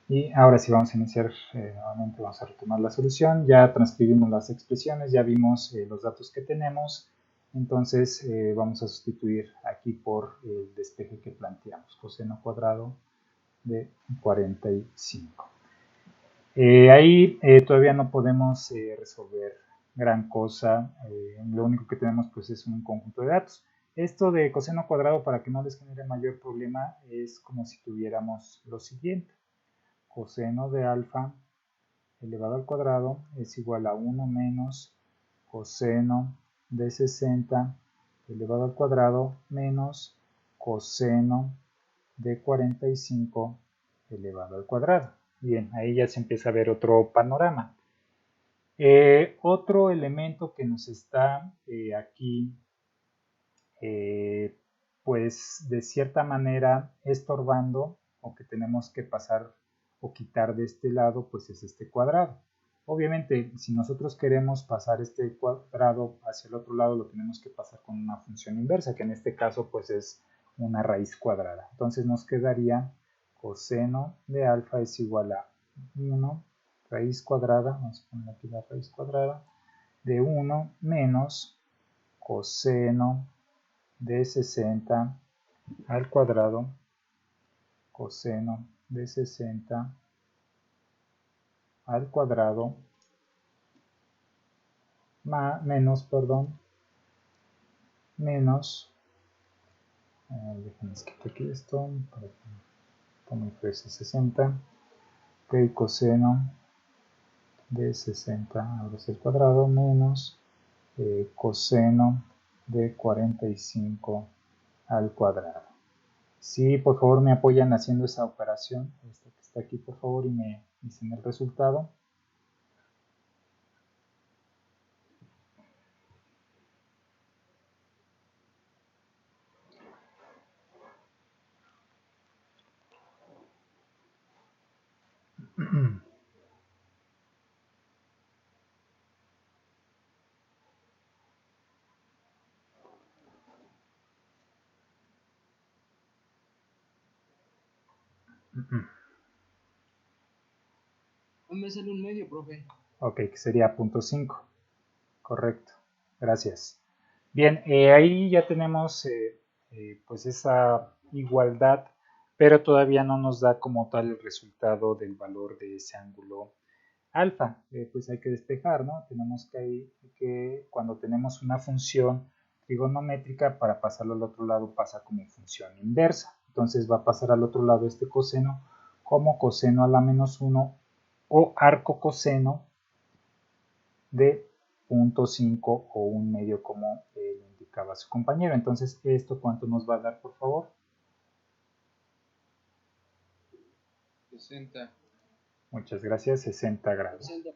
Y ahora sí vamos a iniciar nuevamente, vamos a retomar la solución. Ya transcribimos las expresiones, ya vimos los datos que tenemos. Entonces vamos a sustituir aquí por el despeje que planteamos, coseno cuadrado de 45. Ahí todavía no podemos resolver gran cosa, lo único que tenemos pues es un conjunto de datos. Esto de coseno cuadrado, para que no les genere mayor problema, es como si tuviéramos lo siguiente: coseno de alfa elevado al cuadrado es igual a 1 menos coseno de 60 elevado al cuadrado menos coseno de 45 elevado al cuadrado. Bien, ahí ya se empieza a ver otro panorama. Otro elemento que nos está aquí, pues de cierta manera estorbando, o que tenemos que pasar o quitar de este lado, pues es este cuadrado. Obviamente, si nosotros queremos pasar este cuadrado hacia el otro lado, lo tenemos que pasar con una función inversa, que en este caso pues es una raíz cuadrada. Entonces nos quedaría coseno de alfa es igual a 1 raíz cuadrada, vamos a poner aquí la raíz cuadrada, de 1 menos coseno de 60 al cuadrado, coseno de 60 al cuadrado, menos, déjenme escribir aquí esto, para que me fuese 60, ok, coseno de 60 al cuadrado, menos coseno de 45 al cuadrado. Sí, por favor me apoyan haciendo esa operación, esta que está aquí, por favor, y me dicen el resultado. Me sale un medio, profe. Ok, que sería 0.5. Correcto. Gracias. Bien, ahí ya tenemos pues esa igualdad, pero todavía no nos da como tal el resultado del valor de ese ángulo alfa. Pues hay que despejar, ¿no? Tenemos que cuando tenemos una función trigonométrica, para pasarlo al otro lado pasa como función inversa. Entonces va a pasar al otro lado este coseno como coseno a la menos 1 o arco coseno de 0.5 o un medio, como indicaba su compañero. Entonces, ¿esto cuánto nos va a dar, por favor? 60. Muchas gracias, 60 grados. 60.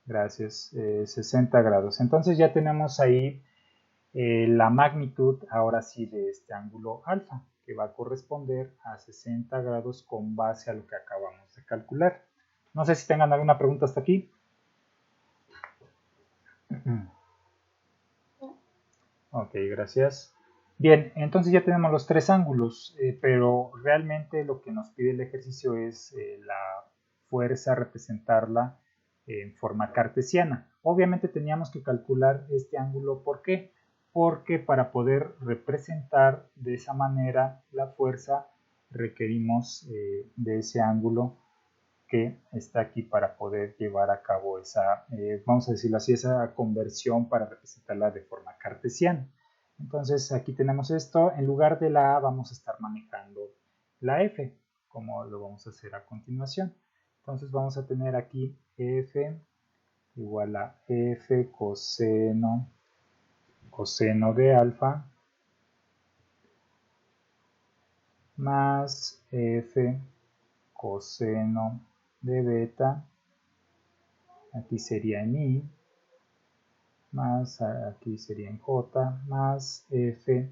Gracias, 60 grados. Entonces ya tenemos ahí la magnitud, ahora sí, de este ángulo alfa, que va a corresponder a 60 grados con base a lo que acabamos de calcular. No sé si tengan alguna pregunta hasta aquí. Ok, gracias. Bien, entonces ya tenemos los tres ángulos, pero realmente lo que nos pide el ejercicio es la fuerza, representarla en forma cartesiana. Obviamente teníamos que calcular este ángulo, ¿por qué? Porque para poder representar de esa manera la fuerza requerimos de ese ángulo que está aquí para poder llevar a cabo esa, vamos a decirlo así, esa conversión para representarla de forma cartesiana. Entonces aquí tenemos esto, en lugar de la A vamos a estar manejando la F, como lo vamos a hacer a continuación. Entonces vamos a tener aquí F igual a F coseno de alfa más F coseno de beta, aquí sería en I, más aquí sería en J, más F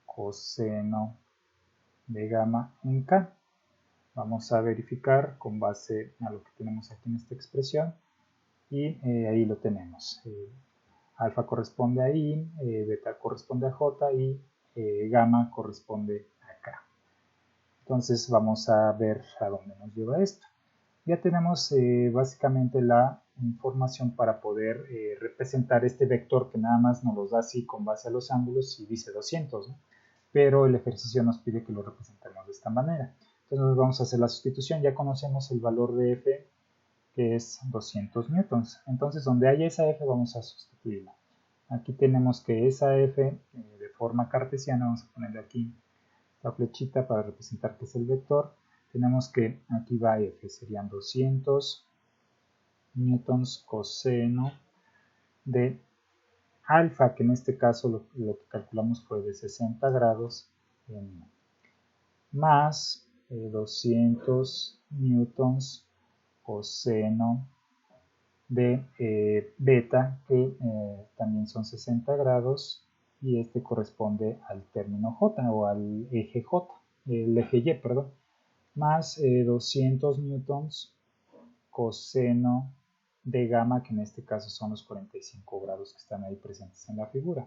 coseno de gamma en K. Vamos a verificar con base a lo que tenemos aquí en esta expresión, y ahí lo tenemos. Alfa corresponde a I, beta corresponde a J y gamma corresponde a K. Entonces vamos a ver a dónde nos lleva esto. ya tenemos básicamente la información para poder representar este vector que nada más nos los da así con base a los ángulos y dice 200, ¿no? Pero el ejercicio nos pide que lo representemos de esta manera. Entonces vamos a hacer la sustitución, ya conocemos el valor de F, que es 200 newtons. Entonces donde haya esa F vamos a sustituirla. Aquí tenemos que esa F de forma cartesiana, vamos a ponerle aquí la flechita para representar que es el vector. Tenemos que aquí va F, serían 200 newtons coseno de alfa, que en este caso lo que calculamos fue de 60 grados en más 200 newtons coseno de beta, que también son 60 grados, y este corresponde al término J o al eje J, el eje Y, perdón, más 200 newtons coseno de gamma, que en este caso son los 45 grados que están ahí presentes en la figura.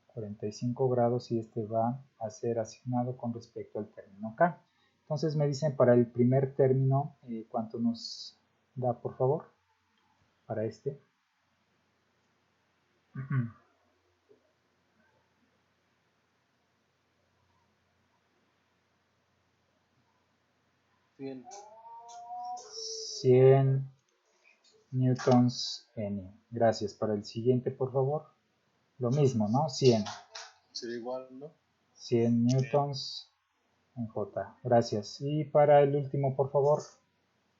45 grados y este va a ser asignado con respecto al término K. Entonces me dicen para el primer término, ¿cuánto nos da, por favor? Para este. 100 newtons N. Gracias. Para el siguiente, por favor. Lo mismo, ¿no? 100. Sería igual, ¿no? 100 newtons en J. Gracias. Y para el último, por favor.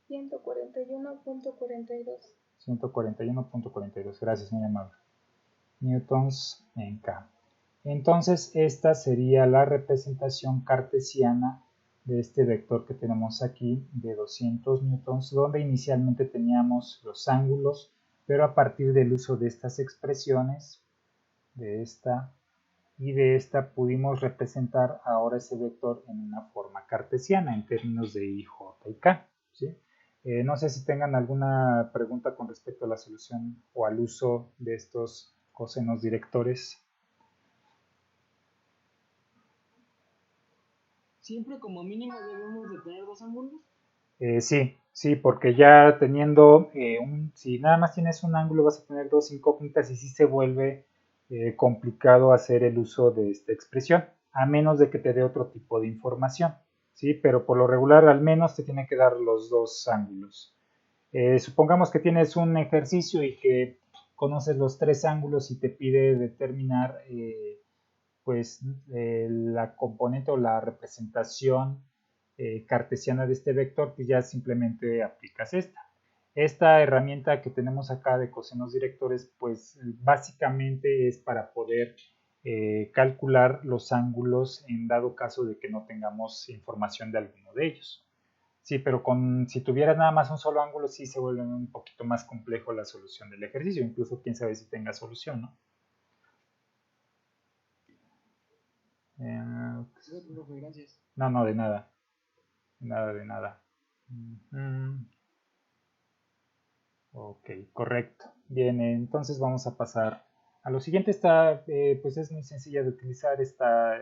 141.42. 141.42. Gracias, muy amable. Newtons en K. Entonces, esta sería la representación cartesiana de este vector que tenemos aquí de 200 newtons, donde inicialmente teníamos los ángulos, pero a partir del uso de estas expresiones, de esta y de esta, pudimos representar ahora ese vector en una forma cartesiana en términos de I, J y K, ¿sí? No sé si tengan alguna pregunta con respecto a la solución o al uso de estos cosenos directores. ¿Siempre como mínimo debemos de tener dos ángulos? Sí, porque ya teniendo si nada más tienes un ángulo vas a tener dos incógnitas y sí se vuelve complicado hacer el uso de esta expresión, a menos de que te dé otro tipo de información, ¿sí? Pero por lo regular al menos te tiene que dar los dos ángulos. Supongamos que tienes un ejercicio y que conoces los tres ángulos y te pide determinar pues la componente o la representación cartesiana de este vector, pues ya simplemente aplicas esta. Esta herramienta que tenemos acá de cosenos directores, pues básicamente es para poder calcular los ángulos en dado caso de que no tengamos información de alguno de ellos. Sí, pero si tuvieras nada más un solo ángulo, sí se vuelve un poquito más complejo la solución del ejercicio. Incluso quién sabe si tenga solución, ¿no? Gracias. No, de nada. De nada. Ok, correcto. Bien, entonces vamos a pasar a lo siguiente. Pues es muy sencilla de utilizar esta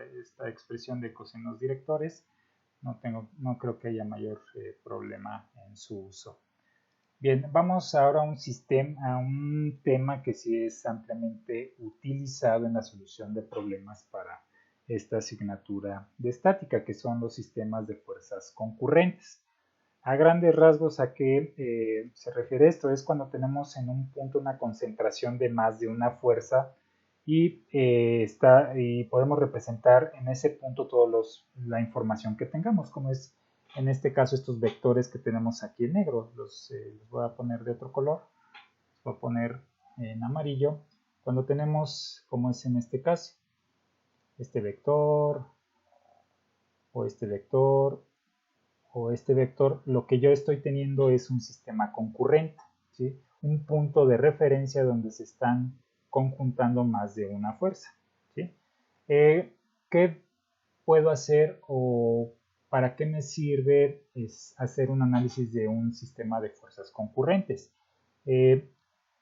expresión de cosenos directores. No creo que haya mayor problema en su uso. Bien, vamos ahora a un tema que sí es ampliamente utilizado en la solución de problemas para esta asignatura de estática, que son los sistemas de fuerzas concurrentes. A grandes rasgos, ¿a qué se refiere esto? Es cuando tenemos en un punto una concentración de más de una fuerza y podemos representar en ese punto toda la información que tengamos, como es en este caso estos vectores que tenemos aquí en negro. Los voy a poner de otro color, los voy a poner en amarillo. Cuando tenemos, como es en este caso, este vector o este vector o este vector, lo que yo estoy teniendo es un sistema concurrente, ¿sí? Un punto de referencia donde se están conjuntando más de una fuerza, ¿sí? ¿Qué puedo hacer o para qué me sirve hacer un análisis de un sistema de fuerzas concurrentes?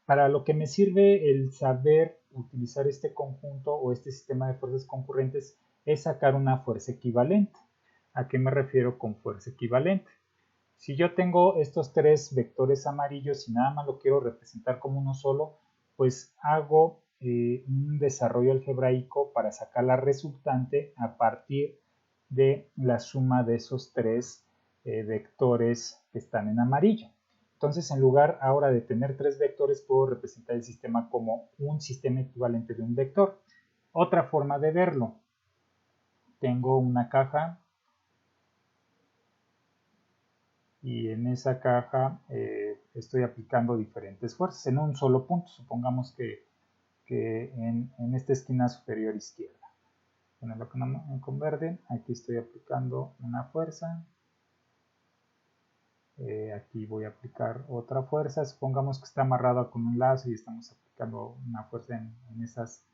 Para lo que me sirve el saber utilizar este conjunto o este sistema de fuerzas concurrentes es sacar una fuerza equivalente. ¿A qué me refiero con fuerza equivalente? Si yo tengo estos tres vectores amarillos y nada más lo quiero representar como uno solo, pues hago un desarrollo algebraico para sacar la resultante a partir de la suma de esos tres vectores que están en amarillo. Entonces, en lugar ahora de tener tres vectores, puedo representar el sistema como un sistema equivalente de un vector. Otra forma de verlo, tengo una caja y en esa caja estoy aplicando diferentes fuerzas en un solo punto. Supongamos que en esta esquina superior izquierda. Ponerlo con verde, aquí estoy aplicando una fuerza. Aquí voy a aplicar otra fuerza. Supongamos que está amarrada con un lazo y estamos aplicando una fuerza en esas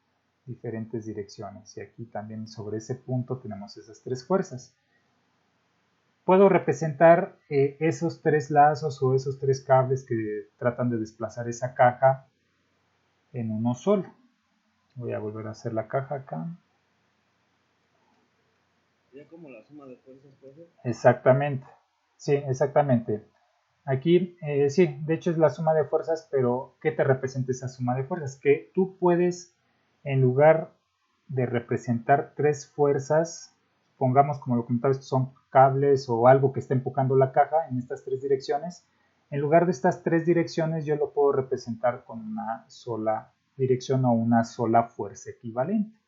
diferentes direcciones. Y aquí también sobre ese punto tenemos esas tres fuerzas. Puedo representar esos tres lazos o esos tres cables que tratan de desplazar esa caja en uno solo. Voy a volver a hacer la caja acá. ¿Ya como la suma de fuerzas puede ser? Exactamente. Sí, exactamente. Aquí, sí, de hecho es la suma de fuerzas, pero ¿qué te representa esa suma de fuerzas? Que tú puedes, en lugar de representar tres fuerzas, pongamos como lo comentaba, estos son cables o algo que está empujando la caja en estas tres direcciones, en lugar de estas tres direcciones yo lo puedo representar con una sola dirección o una sola fuerza equivalente,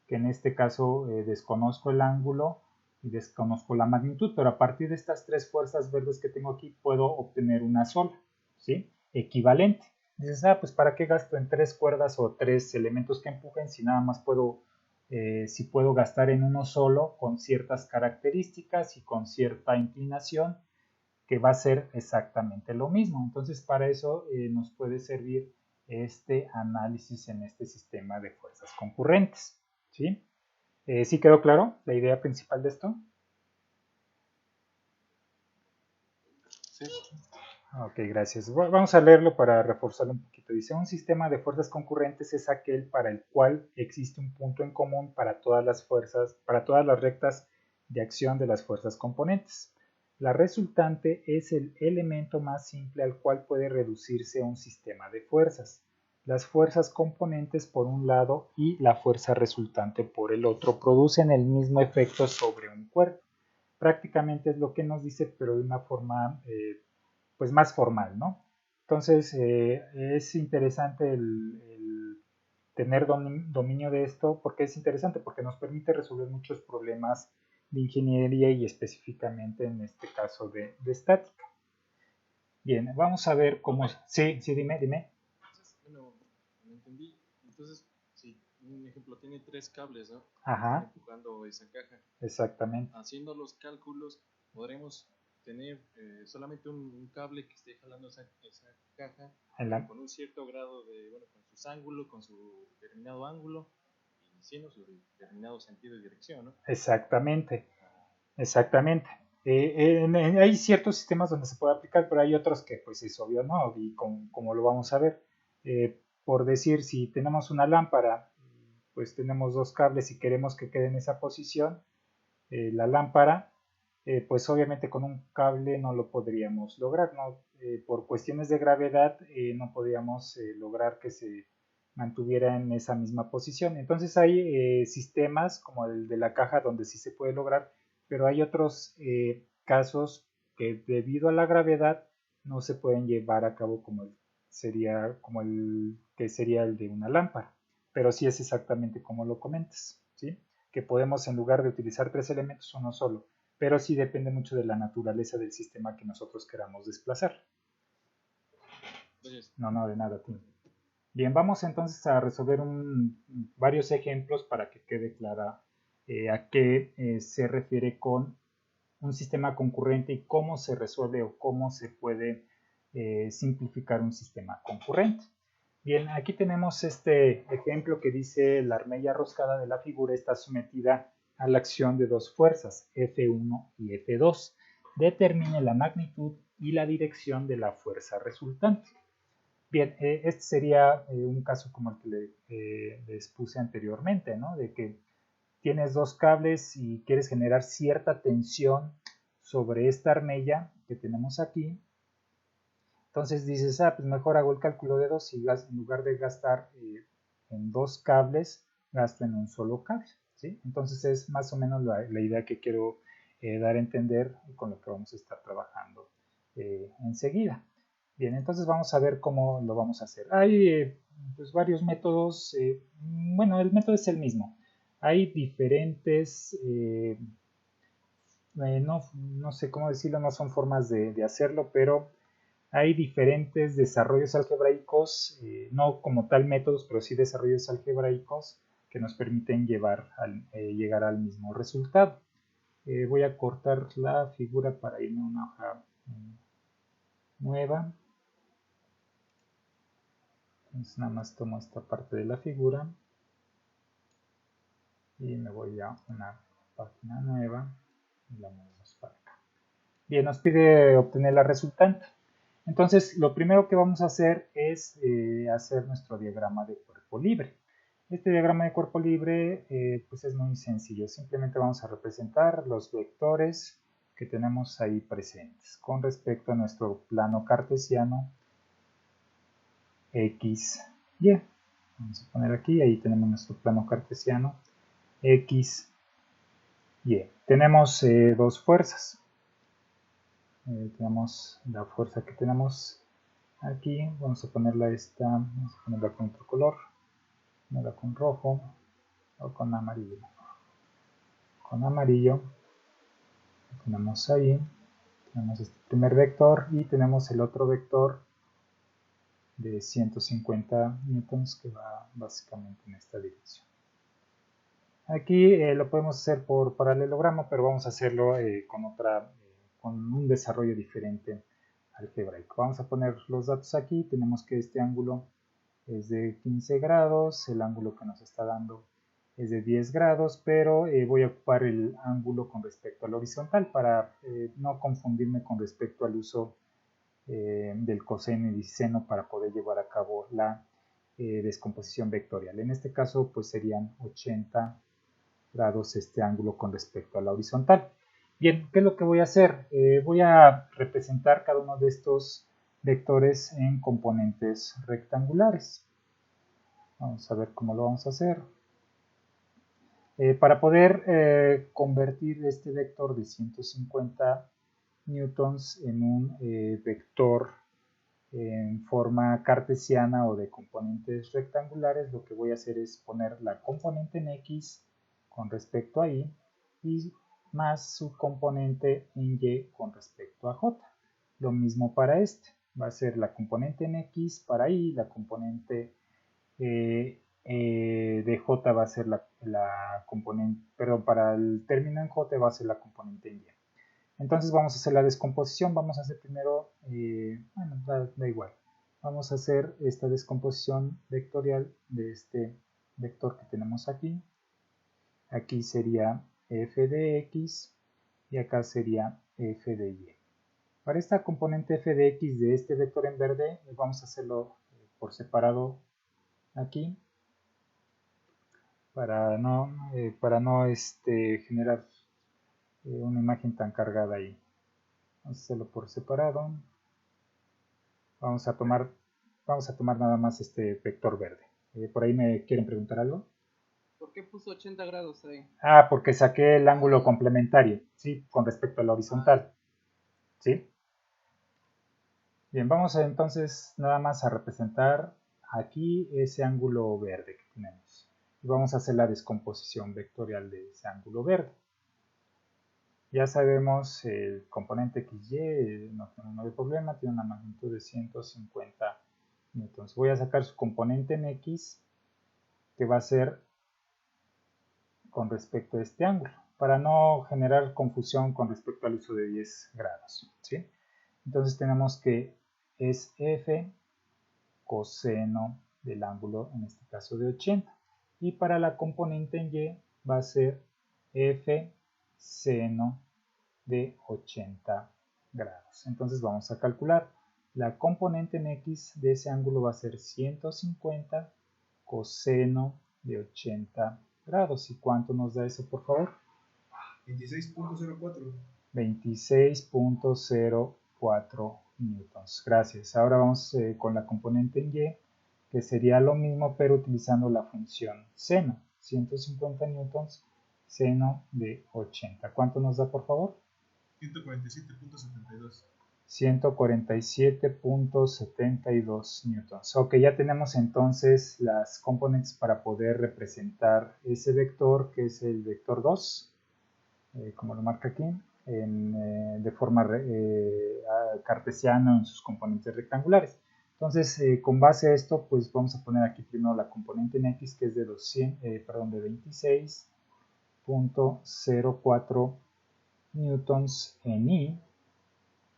que en este caso desconozco el ángulo y desconozco la magnitud, pero a partir de estas tres fuerzas verdes que tengo aquí puedo obtener una sola, ¿sí? Equivalente. Dices, pues ¿para qué gasto en tres cuerdas o tres elementos que empujen si nada más puedo, si puedo gastar en uno solo con ciertas características y con cierta inclinación que va a ser exactamente lo mismo? Entonces para eso nos puede servir este análisis en este sistema de fuerzas concurrentes, ¿sí? ¿Sí quedó claro la idea principal de esto? Sí. Ok, gracias. Vamos a leerlo para reforzarlo un poquito. Dice, un sistema de fuerzas concurrentes es aquel para el cual existe un punto en común para todas las fuerzas, para todas las rectas de acción de las fuerzas componentes. La resultante es el elemento más simple al cual puede reducirse un sistema de fuerzas. Las fuerzas componentes por un lado y la fuerza resultante por el otro producen el mismo efecto sobre un cuerpo. Prácticamente es lo que nos dice, pero de una forma pues más formal, ¿no? Entonces es interesante el tener dominio de esto. ¿Porque es interesante? Porque nos permite resolver muchos problemas de ingeniería y específicamente en este caso de estática. Bien, vamos a ver cómo... Sí, dime. Entonces, bueno, no entendí. Entonces, si un ejemplo tiene tres cables, ¿no? Ajá. Están empujando esa caja. Exactamente. Haciendo los cálculos, podremos tener solamente un cable que esté jalando esa caja con un cierto grado de, bueno, con sus ángulos, con su determinado ángulo y siendo su determinado sentido y dirección, ¿no? Exactamente. Hay ciertos sistemas donde se puede aplicar, pero hay otros que pues es obvio, ¿no? Y como lo vamos a ver, por decir, si tenemos una lámpara, pues tenemos dos cables y queremos que quede en esa posición, la lámpara, pues obviamente con un cable no lo podríamos lograr, ¿no? Por cuestiones de gravedad no podríamos lograr que se mantuviera en esa misma posición. Entonces hay sistemas como el de la caja donde sí se puede lograr, pero hay otros casos que debido a la gravedad no se pueden llevar a cabo como el que sería el de una lámpara, pero sí es exactamente como lo comentas, ¿sí? Que podemos en lugar de utilizar tres elementos uno solo, pero sí depende mucho de la naturaleza del sistema que nosotros queramos desplazar. Entonces, No, de nada, Tim. Bien, vamos entonces a resolver varios ejemplos para que quede clara a qué se refiere con un sistema concurrente y cómo se resuelve o cómo se puede simplificar un sistema concurrente. Bien, aquí tenemos este ejemplo que dice la armella roscada de la figura está sometida a la acción de dos fuerzas, F1 y F2. Determine la magnitud y la dirección de la fuerza resultante. Bien, este sería un caso como el que les puse anteriormente, ¿no? De que tienes dos cables y quieres generar cierta tensión sobre esta armella que tenemos aquí. Entonces dices, pues mejor hago el cálculo de 2 y en lugar de gastar en 2 cables, gasto en un solo cable, ¿sí? Entonces es más o menos la idea que quiero dar a entender con lo que vamos a estar trabajando enseguida. Bien, entonces vamos a ver cómo lo vamos a hacer. Hay pues varios métodos, bueno, el método es el mismo. Hay diferentes, no sé cómo decirlo, no son formas de hacerlo, pero hay diferentes desarrollos algebraicos, no como tal métodos, pero sí desarrollos algebraicos que nos permiten llegar al mismo resultado. Voy a cortar la figura para irme a una hoja nueva. Entonces nada más tomo esta parte de la figura y me voy a una página nueva y la movemos para acá. Bien, nos pide obtener la resultante. Entonces, lo primero que vamos a hacer es hacer nuestro diagrama de cuerpo libre. Este diagrama de cuerpo libre pues es muy sencillo. Simplemente vamos a representar los vectores que tenemos ahí presentes con respecto a nuestro plano cartesiano X, Y. Vamos a poner aquí, ahí tenemos nuestro plano cartesiano X, Y. Tenemos dos fuerzas. Tenemos la fuerza que tenemos aquí, vamos a ponerla vamos a ponerla con otro color, ponerla con rojo o con amarillo. Con amarillo, lo tenemos ahí, tenemos este primer vector y tenemos el otro vector de 150 newtons que va básicamente en esta dirección. Aquí lo podemos hacer por paralelogramo, pero vamos a hacerlo con un desarrollo diferente algebraico. Vamos a poner los datos aquí. Tenemos que este ángulo es de 15 grados, el ángulo que nos está dando es de 10 grados, pero voy a ocupar el ángulo con respecto al horizontal para no confundirme con respecto al uso del coseno y seno para poder llevar a cabo la descomposición vectorial. En este caso, pues serían 80 grados este ángulo con respecto a la horizontal. Bien, ¿qué es lo que voy a hacer? Voy a representar cada uno de estos vectores en componentes rectangulares. Vamos a ver cómo lo vamos a hacer. Para poder convertir este vector de 150 newtons en un vector en forma cartesiana o de componentes rectangulares, lo que voy a hacer es poner la componente en X con respecto a Y y más su componente en Y con respecto a J. Lo mismo para este, va a ser la componente en X para Y, la componente de J va a ser la componente, perdón, para el término en J va a ser la componente en Y. Entonces vamos a hacer la descomposición, vamos a hacer primero, bueno, da igual, vamos a hacer esta descomposición vectorial de este vector que tenemos aquí. Aquí sería f de x y acá sería f de y. Para esta componente f de x de este vector en verde, vamos a hacerlo por separado aquí para no generar una imagen tan cargada ahí. Vamos a hacerlo por separado. Vamos a tomar nada más este vector verde. ¿Por ahí me quieren preguntar algo? ¿Por qué puso 80 grados ahí? Porque saqué el ángulo complementario, ¿sí? Con respecto a la horizontal. ¿Sí? Bien, vamos entonces nada más a representar aquí ese ángulo verde que tenemos. Y vamos a hacer la descomposición vectorial de ese ángulo verde. Ya sabemos el componente XY, no hay problema, tiene una magnitud de 150 newtons. Voy a sacar su componente en X, que va a ser con respecto a este ángulo, para no generar confusión con respecto al uso de 10 grados. ¿Sí? Entonces tenemos que es F coseno del ángulo, en este caso de 80. Y para la componente en Y va a ser F seno de 80 grados. Entonces vamos a calcular. La componente en X de ese ángulo va a ser 150 coseno de 80 grados. ¿Y cuánto nos da eso, por favor? 26.04. 26.04 newtons. Gracias. Ahora vamos con la componente en Y, que sería lo mismo, pero utilizando la función seno. 150 newtons, seno de 80. ¿Cuánto nos da, por favor? 147.72. 147.72 newtons. Ok, ya tenemos entonces las componentes para poder representar ese vector, que es el vector 2, como lo marca aquí, de forma cartesiana en sus componentes rectangulares. Entonces, con base a esto, pues vamos a poner aquí primero la componente en X, que es de 26.04 newtons en Y,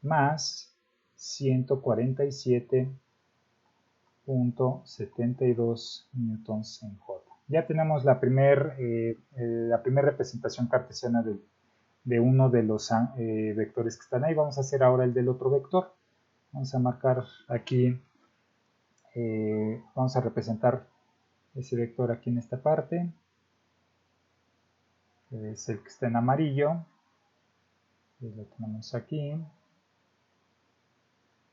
más 147.72 newtons en J. Ya tenemos la primera representación cartesiana de uno de los vectores que están ahí. Vamos a hacer ahora el del otro vector. Vamos a marcar aquí, vamos a representar ese vector aquí en esta parte. Es el que está en amarillo. Lo tenemos aquí.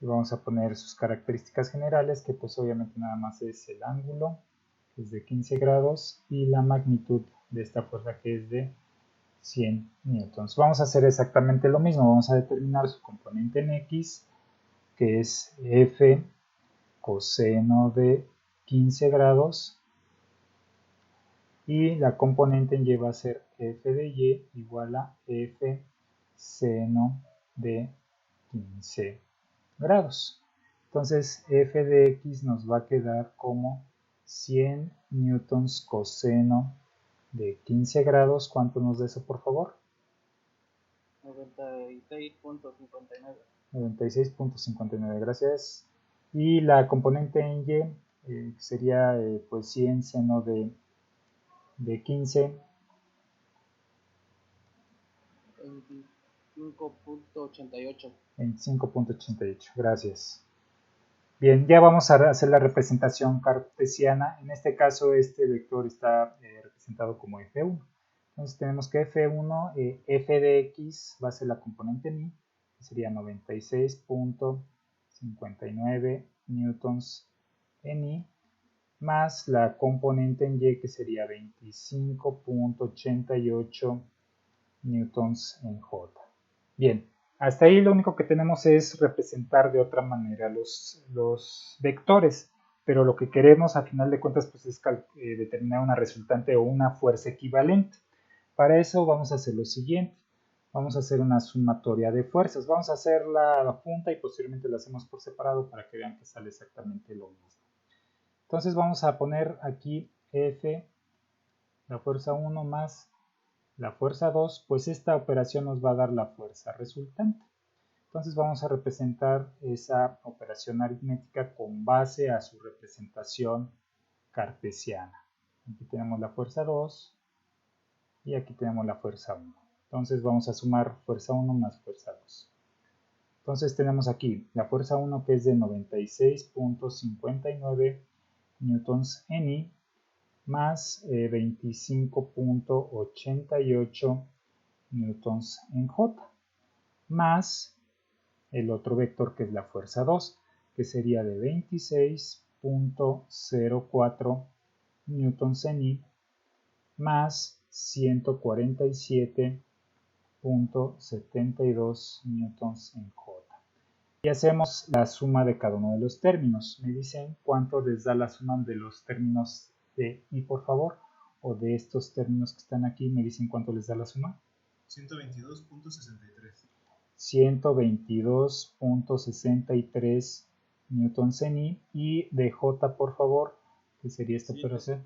Y vamos a poner sus características generales, que pues obviamente nada más es el ángulo, que es de 15 grados, y la magnitud de esta fuerza, que es de 100 newtons. Vamos a hacer exactamente lo mismo. Vamos a determinar su componente en X, que es F coseno de 15 grados, y la componente en Y va a ser F de Y igual a F seno de 15 grados. Entonces f de x nos va a quedar como 100 newtons coseno de 15 grados. ¿Cuánto nos da eso, por favor? 96.59. 96.59, gracias. Y la componente en y sería pues 100 seno de 15. 25.88. 25.88, gracias. Bien, ya vamos a hacer la representación cartesiana. En este caso, este vector está representado como F1. Entonces tenemos que F1, F de X va a ser la componente en Y, que sería 96.59 newtons en Y, más la componente en Y, que sería 25.88 newtons en J. Bien, hasta ahí lo único que tenemos es representar de otra manera los vectores, pero lo que queremos a final de cuentas pues, es determinar una resultante o una fuerza equivalente. Para eso vamos a hacer lo siguiente. Vamos a hacer una sumatoria de fuerzas. Vamos a hacer la junta y posteriormente la hacemos por separado para que vean que sale exactamente lo mismo. Entonces vamos a poner aquí F, la fuerza 1 más la fuerza 2, pues esta operación nos va a dar la fuerza resultante. Entonces vamos a representar esa operación aritmética con base a su representación cartesiana. Aquí tenemos la fuerza 2 y aquí tenemos la fuerza 1. Entonces vamos a sumar fuerza 1 más fuerza 2. Entonces tenemos aquí la fuerza 1, que es de 96.59 newtons en Y, más 25.88 newtons en J, más el otro vector, que es la fuerza 2, que sería de 26.04 newtons en Y, más 147.72 newtons en J. Y hacemos la suma de cada uno de los términos. Me dicen cuánto les da la suma de los términos de Y, por favor, o de estos términos que están aquí. Me dicen cuánto les da la suma. 122.63. 122.63 newtons en Y. Y de J, por favor, que sería esta operación.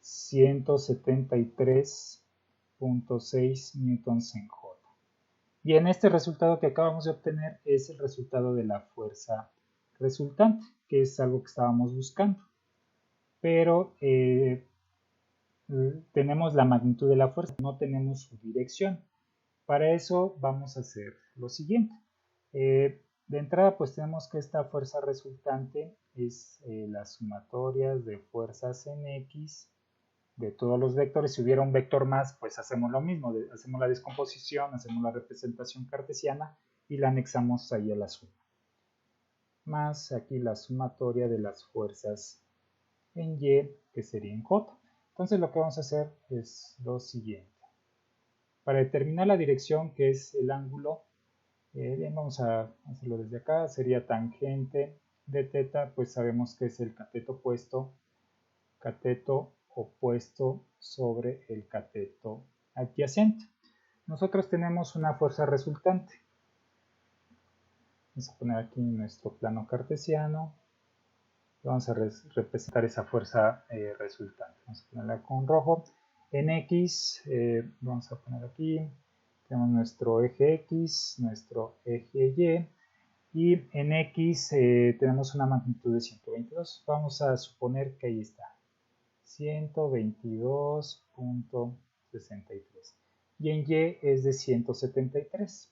173.6 newtons en J. Bien, este resultado que acabamos de obtener es el resultado de la fuerza resultante, que es algo que estábamos buscando. Pero tenemos la magnitud de la fuerza, no tenemos su dirección. Para eso vamos a hacer lo siguiente. De entrada, pues tenemos que esta fuerza resultante es la sumatoria de fuerzas en X de todos los vectores. Si hubiera un vector más, pues hacemos lo mismo, hacemos la descomposición, hacemos la representación cartesiana y la anexamos ahí a la suma. Más aquí la sumatoria de las fuerzas en Y, que sería en J. Entonces lo que vamos a hacer es lo siguiente. Para determinar la dirección, que es el ángulo, vamos a hacerlo desde acá, sería tangente de θ, pues sabemos que es el cateto opuesto sobre el cateto adyacente. Nosotros tenemos una fuerza resultante. Vamos a poner aquí nuestro plano cartesiano. Vamos a representar esa fuerza resultante. Vamos a ponerla con rojo. En X, vamos a poner aquí, tenemos nuestro eje X, nuestro eje Y. Y en X tenemos una magnitud de 122. Vamos a suponer que ahí está. 122.63. Y en Y es de 173.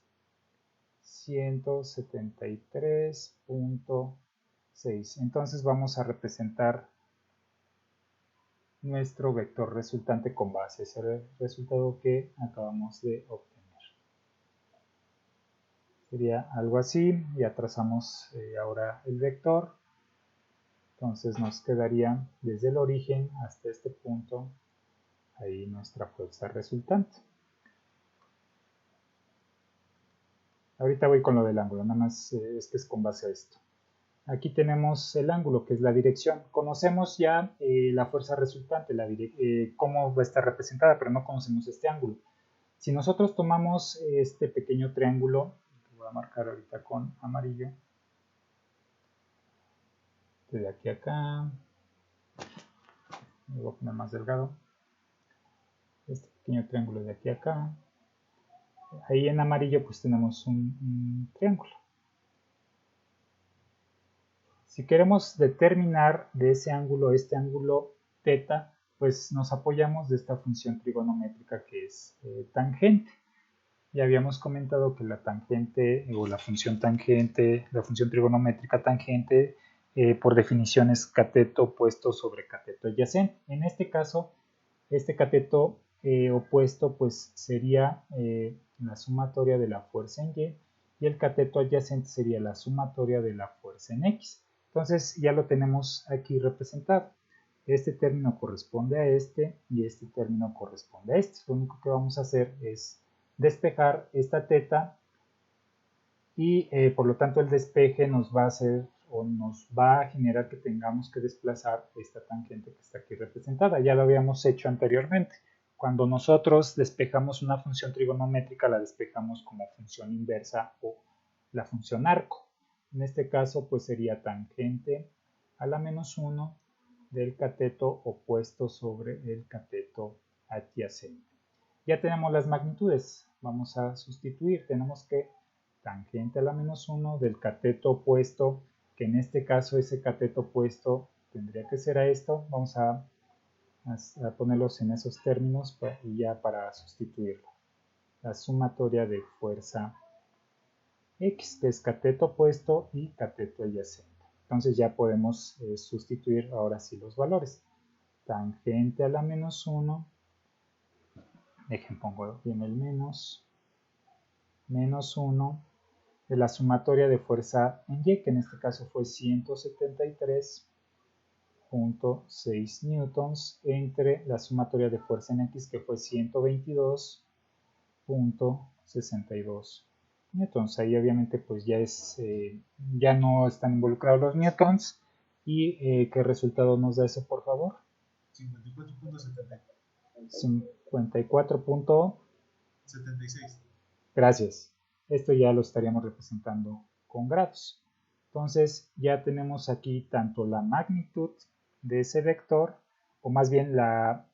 173.6. Entonces vamos a representar nuestro vector resultante con base a ese resultado que acabamos de obtener. Sería algo así. Ya trazamos ahora el vector. Entonces nos quedaría desde el origen hasta este punto ahí nuestra fuerza resultante. Ahorita voy con lo del ángulo, nada más es que es con base a esto. Aquí tenemos el ángulo, que es la dirección. Conocemos ya la fuerza resultante, cómo va a estar representada, pero no conocemos este ángulo. Si nosotros tomamos este pequeño triángulo, lo voy a marcar ahorita con amarillo, de aquí a acá, lo voy a poner más delgado, este pequeño triángulo de aquí a acá, ahí en amarillo pues tenemos un triángulo. Si queremos determinar de ese ángulo, este ángulo θ, pues nos apoyamos de esta función trigonométrica que es tangente. Ya habíamos comentado que la tangente o la función tangente, la función trigonométrica tangente, por definición es cateto opuesto sobre cateto adyacente. En este caso, este cateto opuesto pues sería la sumatoria de la fuerza en Y y el cateto adyacente sería la sumatoria de la fuerza en X. Entonces ya lo tenemos aquí representado. Este término corresponde a este y este término corresponde a este. Lo único que vamos a hacer es despejar esta θ y por lo tanto el despeje nos va a hacer o nos va a generar que tengamos que desplazar esta tangente que está aquí representada. Ya lo habíamos hecho anteriormente. Cuando nosotros despejamos una función trigonométrica, la despejamos como función inversa o la función arco. En este caso, pues sería tangente a la menos 1 del cateto opuesto sobre el cateto adyacente. Ya tenemos las magnitudes. Vamos a sustituir. Tenemos que tangente a la menos 1 del cateto opuesto, que en este caso ese cateto opuesto tendría que ser a esto. Vamos a ponerlos en esos términos y ya para sustituirlo. La sumatoria de fuerza X, que es cateto opuesto y cateto adyacente. Entonces ya podemos sustituir ahora sí los valores. Tangente a la menos 1, pongo bien el menos 1 de la sumatoria de fuerza en Y, que en este caso fue 173.6 newtons, entre la sumatoria de fuerza en X, que fue 122.62 newtons. Ahí obviamente pues ya no están involucrados los newtons. ¿Y qué resultado nos da eso, por favor? 54.76. Gracias. Esto ya lo estaríamos representando con grados. Entonces ya tenemos aquí tanto la magnitud de ese vector, o más bien la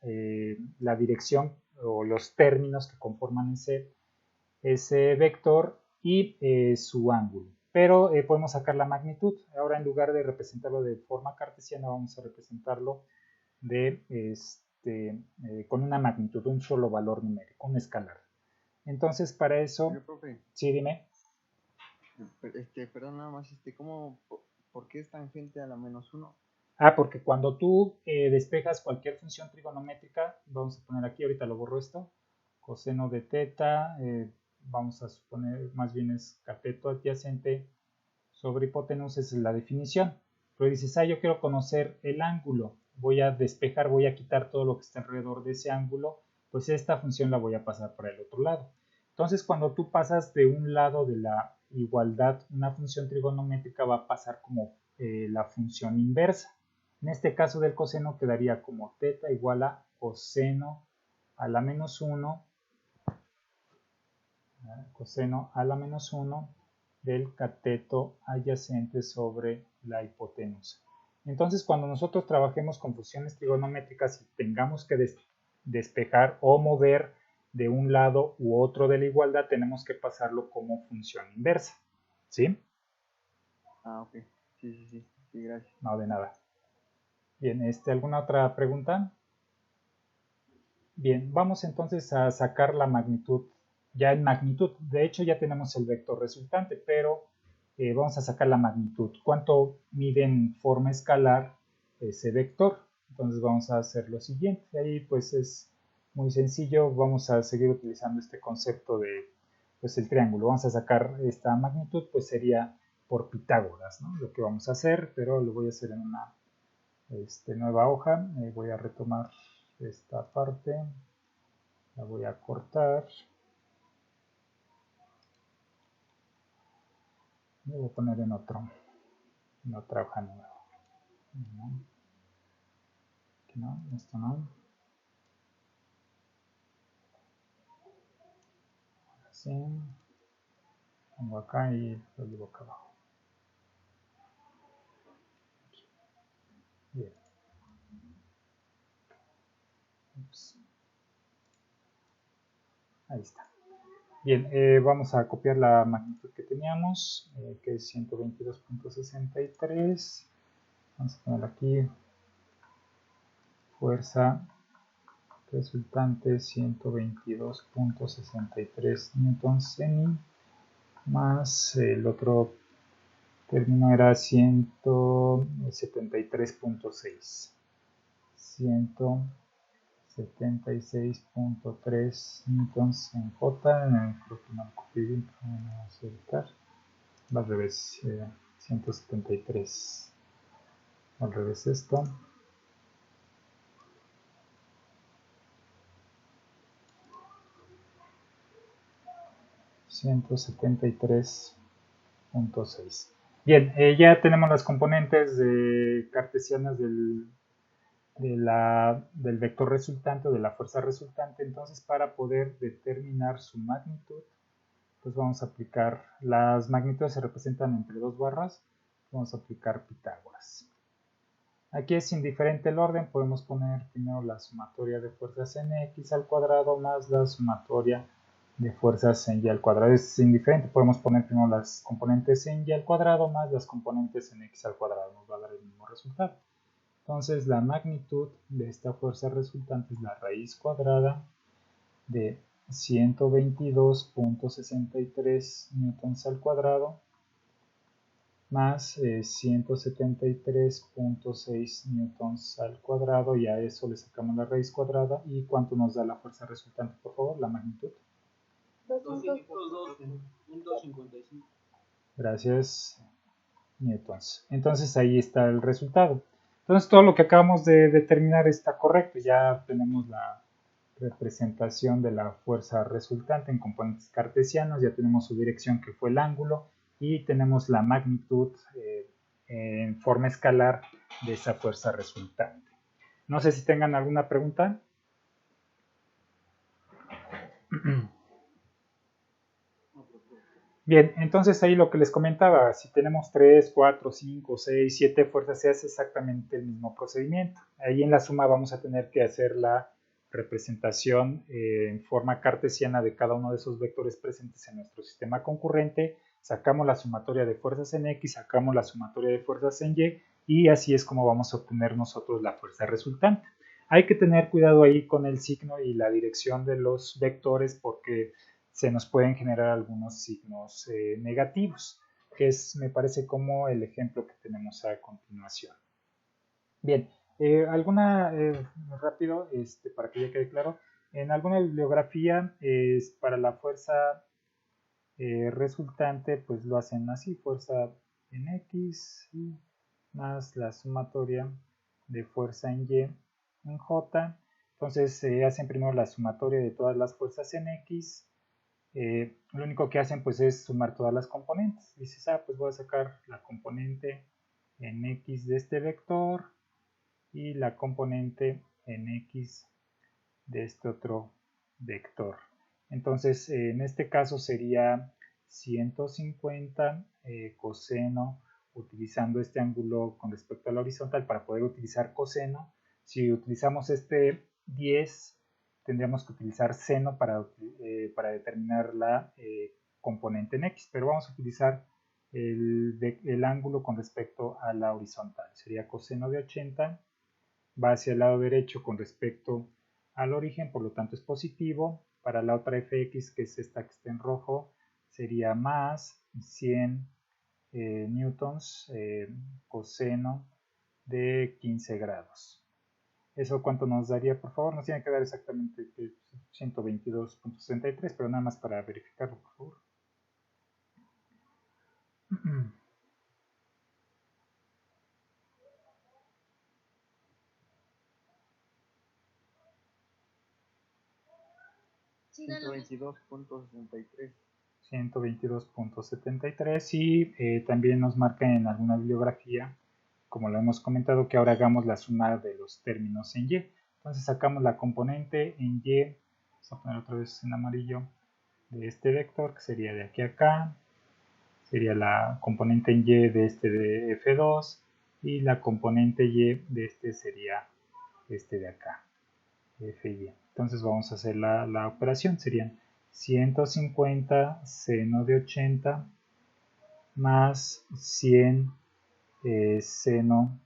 dirección o los términos que conforman ese vector y su ángulo. Pero podemos sacar la magnitud. Ahora, en lugar de representarlo de forma cartesiana, vamos a representarlo con una magnitud, un solo valor numérico, un escalar. Entonces, para eso... Pero, profe, sí, dime. perdón, nada más, ¿por qué es tangente a la menos 1? Porque cuando tú despejas cualquier función trigonométrica, vamos a poner aquí, ahorita lo borro esto, coseno de teta, vamos a suponer, más bien es cateto adyacente sobre hipotenusa, esa es la definición. Pero dices, yo quiero conocer el ángulo, voy a despejar, voy a quitar todo lo que está alrededor de ese ángulo, pues esta función la voy a pasar para el otro lado. Entonces, cuando tú pasas de un lado de la igualdad, una función trigonométrica va a pasar como la función inversa. En este caso del coseno quedaría como teta igual a coseno a la menos 1, coseno a la menos 1 del cateto adyacente sobre la hipotenusa. Entonces, cuando nosotros trabajemos con funciones trigonométricas y tengamos que despejar o mover de un lado u otro de la igualdad, tenemos que pasarlo como función inversa. ¿Sí? Ok. Sí, gracias. No, de nada. Bien, ¿alguna otra pregunta? Bien, vamos entonces a sacar la magnitud. Ya en magnitud, de hecho ya tenemos el vector resultante, pero vamos a sacar la magnitud. ¿Cuánto mide en forma escalar ese vector? Entonces vamos a hacer lo siguiente. Ahí pues es muy sencillo. Vamos a seguir utilizando este concepto de pues el triángulo. Vamos a sacar esta magnitud, pues sería por Pitágoras, ¿no? Lo que vamos a hacer, pero lo voy a hacer en una nueva hoja. Voy a retomar esta parte. La voy a cortar. Lo voy a poner en otra hoja nueva. No, aquí no, esto no. Así. Pongo acá y lo llevo acá abajo. Bien. Ups. Ahí está. Bien, vamos a copiar la magnitud que teníamos, que es 122.63. Vamos a poner aquí fuerza resultante 122.63 newtons semi, más el otro término era 173.6. 176.3 newtons en J. Creo que no lo copié bien, pero vamos a editar. Va al revés, 173. Al revés esto. 173.6. Bien, ya tenemos las componentes cartesianas del vector resultante o de la fuerza resultante. Entonces, para poder determinar su magnitud, pues vamos a aplicar, las magnitudes se representan entre dos barras, vamos a aplicar Pitágoras. Aquí es indiferente el orden, podemos poner primero la sumatoria de fuerzas en x al cuadrado más la sumatoria de fuerzas en y al cuadrado. Es indiferente, podemos poner primero las componentes en y al cuadrado más las componentes en x al cuadrado, nos va a dar el mismo resultado. Entonces la magnitud de esta fuerza resultante es la raíz cuadrada de 122.63 newtons al cuadrado más 173.6 newtons al cuadrado, y a eso le sacamos la raíz cuadrada. ¿Y cuánto nos da la fuerza resultante, por favor? La magnitud. 202.55. Gracias, newtons. Entonces ahí está el resultado. Entonces todo lo que acabamos de determinar está correcto. Ya tenemos la representación de la fuerza resultante en componentes cartesianos, ya tenemos su dirección que fue el ángulo y tenemos la magnitud en forma escalar de esa fuerza resultante. No sé si tengan alguna pregunta. Bien, entonces ahí lo que les comentaba, si tenemos 3, 4, 5, 6, 7 fuerzas, se hace exactamente el mismo procedimiento. Ahí en la suma vamos a tener que hacer la representación en forma cartesiana de cada uno de esos vectores presentes en nuestro sistema concurrente, sacamos la sumatoria de fuerzas en X, sacamos la sumatoria de fuerzas en Y así es como vamos a obtener nosotros la fuerza resultante. Hay que tener cuidado ahí con el signo y la dirección de los vectores porque se nos pueden generar algunos signos negativos, que es, me parece, como el ejemplo que tenemos a continuación. Bien, rápido, para que ya quede claro, en alguna bibliografía para la fuerza resultante, pues lo hacen así, fuerza en X más la sumatoria de fuerza en Y en J. Entonces se hacen primero la sumatoria de todas las fuerzas en X. Lo único que hacen pues es sumar todas las componentes. Dices, pues voy a sacar la componente en X de este vector y la componente en X de este otro vector. Entonces, en este caso sería 150 coseno, utilizando este ángulo con respecto a la horizontal para poder utilizar coseno. Si utilizamos este 10, tendríamos que utilizar seno para determinar la componente en X, pero vamos a utilizar el ángulo con respecto a la horizontal. Sería coseno de 80, va hacia el lado derecho con respecto al origen, por lo tanto es positivo. Para la otra fx, que es esta que está en rojo, sería más 100 newtons coseno de 15 grados. ¿Eso cuánto nos daría, por favor? Nos tiene que dar exactamente 122.63, pero nada más para verificarlo, por favor. Sí, 122.63. 122.73 y también nos marca en alguna bibliografía, como lo hemos comentado, que ahora hagamos la suma de los términos en Y. Entonces sacamos la componente en Y, vamos a poner otra vez en amarillo, de este vector, que sería de aquí a acá, sería la componente en Y de este de F2, y la componente Y de este sería este de acá, Fy. Entonces vamos a hacer la operación, serían 150 seno de 80 más 100 seno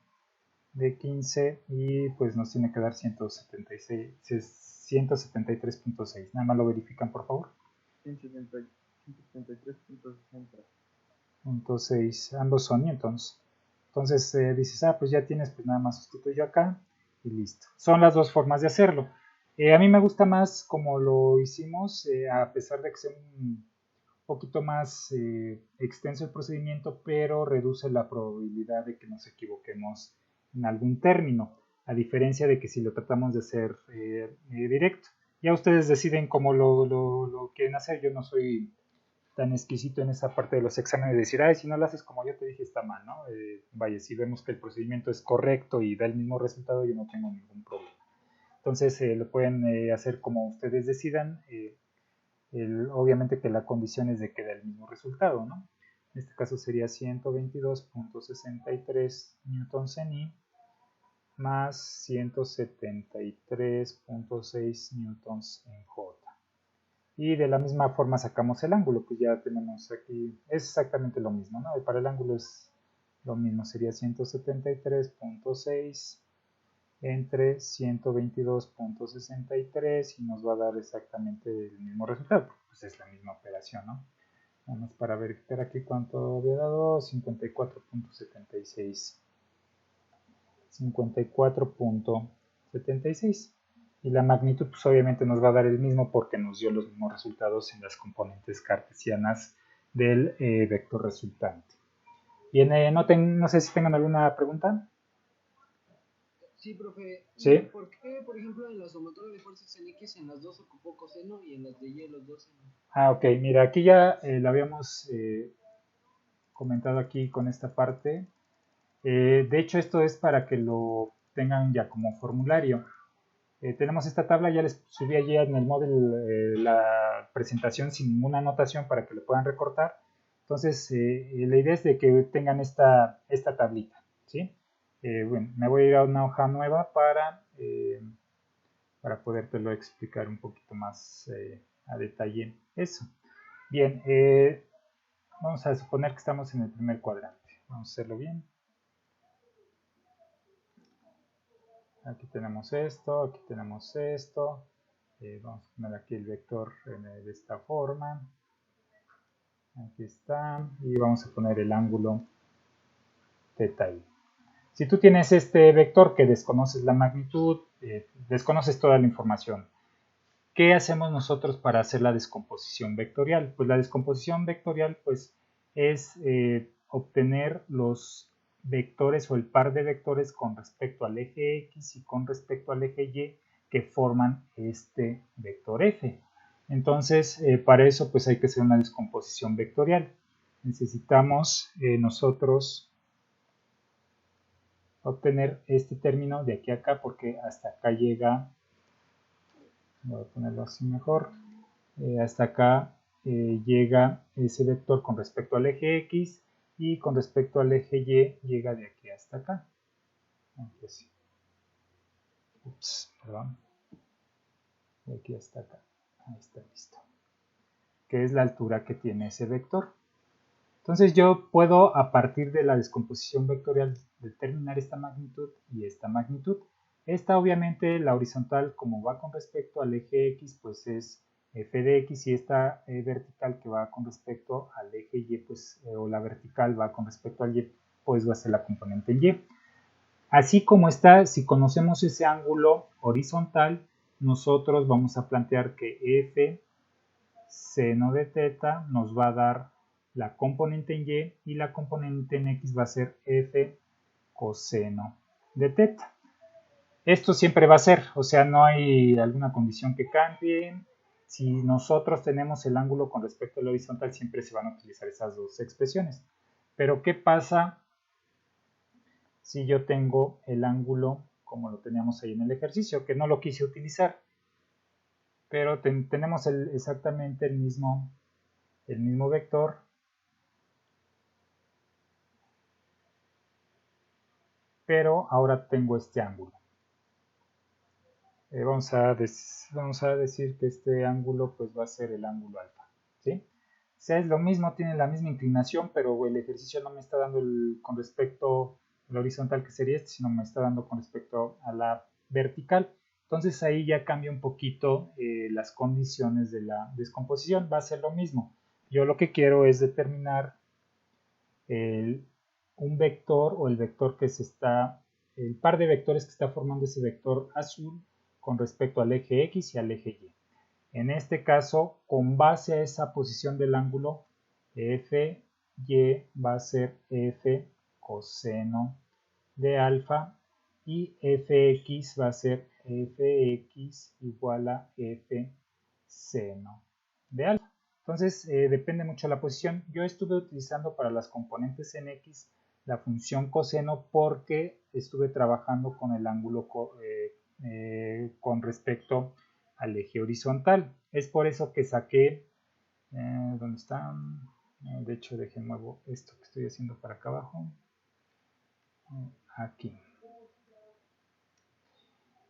de 15 y pues nos tiene que dar 173.6. Nada más lo verifican, por favor. 173.60. Ambos son newtons. Entonces dices, pues ya tienes, pues nada más sustituyo acá y listo. Son las dos formas de hacerlo. A mí me gusta más como lo hicimos, a pesar de que sea un poquito más extenso el procedimiento, pero reduce la probabilidad de que nos equivoquemos en algún término, a diferencia de que si lo tratamos de hacer directo. Ya ustedes deciden cómo lo quieren hacer. Yo no soy tan exquisito en esa parte de los exámenes de decir, si no lo haces como yo te dije está mal, ¿no? Vaya, si vemos que el procedimiento es correcto y da el mismo resultado, yo no tengo ningún problema. Entonces lo pueden hacer como ustedes decidan. Obviamente que la condición es de que dé el mismo resultado, ¿no? En este caso sería 122.63 newtons en I más 173.6 newtons en J. Y de la misma forma sacamos el ángulo, pues ya tenemos aquí, es exactamente lo mismo, ¿no? Y para el ángulo es lo mismo, sería 173.6 entre 122.63 y nos va a dar exactamente el mismo resultado, pues es la misma operación, ¿no? Vamos para verificar aquí cuánto había dado, 54.76. 54.76. Y la magnitud pues obviamente nos va a dar el mismo porque nos dio los mismos resultados en las componentes cartesianas del vector resultante. Bien, no sé si tengan alguna pregunta. Sí, profe. ¿Sí? ¿Por qué, por ejemplo, en la sumatoria de fuerzas en X en las dos ocupó coseno y en las de Y los dos seno? Ok, mira, aquí ya lo habíamos comentado aquí con esta parte. De hecho, esto es para que lo tengan ya como formulario. Tenemos esta tabla, ya les subí allí en el Moodle la presentación sin ninguna anotación para que lo puedan recortar. Entonces, la idea es de que tengan esta tablita, ¿sí? Bueno, me voy a ir a una hoja nueva para podértelo explicar un poquito más a detalle eso. Bien, vamos a suponer que estamos en el primer cuadrante. Vamos a hacerlo bien. Aquí tenemos esto, aquí tenemos esto. Vamos a poner aquí el vector de esta forma. Aquí está. Y vamos a poner el ángulo θ. Si tú tienes este vector que desconoces la magnitud, desconoces toda la información, ¿qué hacemos nosotros para hacer la descomposición vectorial? Pues la descomposición vectorial pues, es obtener los vectores o el par de vectores con respecto al eje X y con respecto al eje Y que forman este vector F. Entonces, para eso pues hay que hacer una descomposición vectorial. Necesitamos nosotros obtener este término de aquí a acá porque hasta acá llega, voy a ponerlo así mejor, hasta acá llega ese vector con respecto al eje X y con respecto al eje Y llega de aquí hasta acá. Entonces, perdón, de aquí hasta acá, ahí está listo, que es la altura que tiene ese vector. Entonces yo puedo, a partir de la descomposición vectorial, determinar esta magnitud y esta magnitud. Esta obviamente, la horizontal, como va con respecto al eje X, pues es f de X, y esta vertical que va con respecto al eje Y, pues, o la vertical va con respecto al Y, pues va a ser la componente en Y. Así como está, si conocemos ese ángulo horizontal, nosotros vamos a plantear que f seno de teta nos va a dar la componente en Y y la componente en X va a ser f coseno de teta. Esto siempre va a ser, o sea, no hay alguna condición que cambie. Si nosotros tenemos el ángulo con respecto al horizontal, siempre se van a utilizar esas dos expresiones. Pero, ¿qué pasa si yo tengo el ángulo como lo teníamos ahí en el ejercicio, que no lo quise utilizar? Pero tenemos exactamente el mismo vector, pero ahora tengo este ángulo. Vamos a decir que este ángulo pues va a ser el ángulo alfa, ¿sí? O sea, es lo mismo, tiene la misma inclinación, pero el ejercicio no me está dando con respecto al horizontal, que sería este, sino me está dando con respecto a la vertical. Entonces ahí ya cambia un poquito las condiciones de la descomposición, va a ser lo mismo. Yo lo que quiero es determinar un vector o el vector que el par de vectores que está formando ese vector azul con respecto al eje X y al eje Y. En este caso, con base a esa posición del ángulo, f y va a ser f coseno de alfa y fx va a ser fx igual a f seno de alfa. Entonces, depende mucho de la posición. Yo estuve utilizando para las componentes en x la función coseno porque estuve trabajando con el ángulo con respecto al eje horizontal. Es por eso que saqué, ¿dónde está? De hecho, dejen muevo esto que estoy haciendo para acá abajo. Aquí.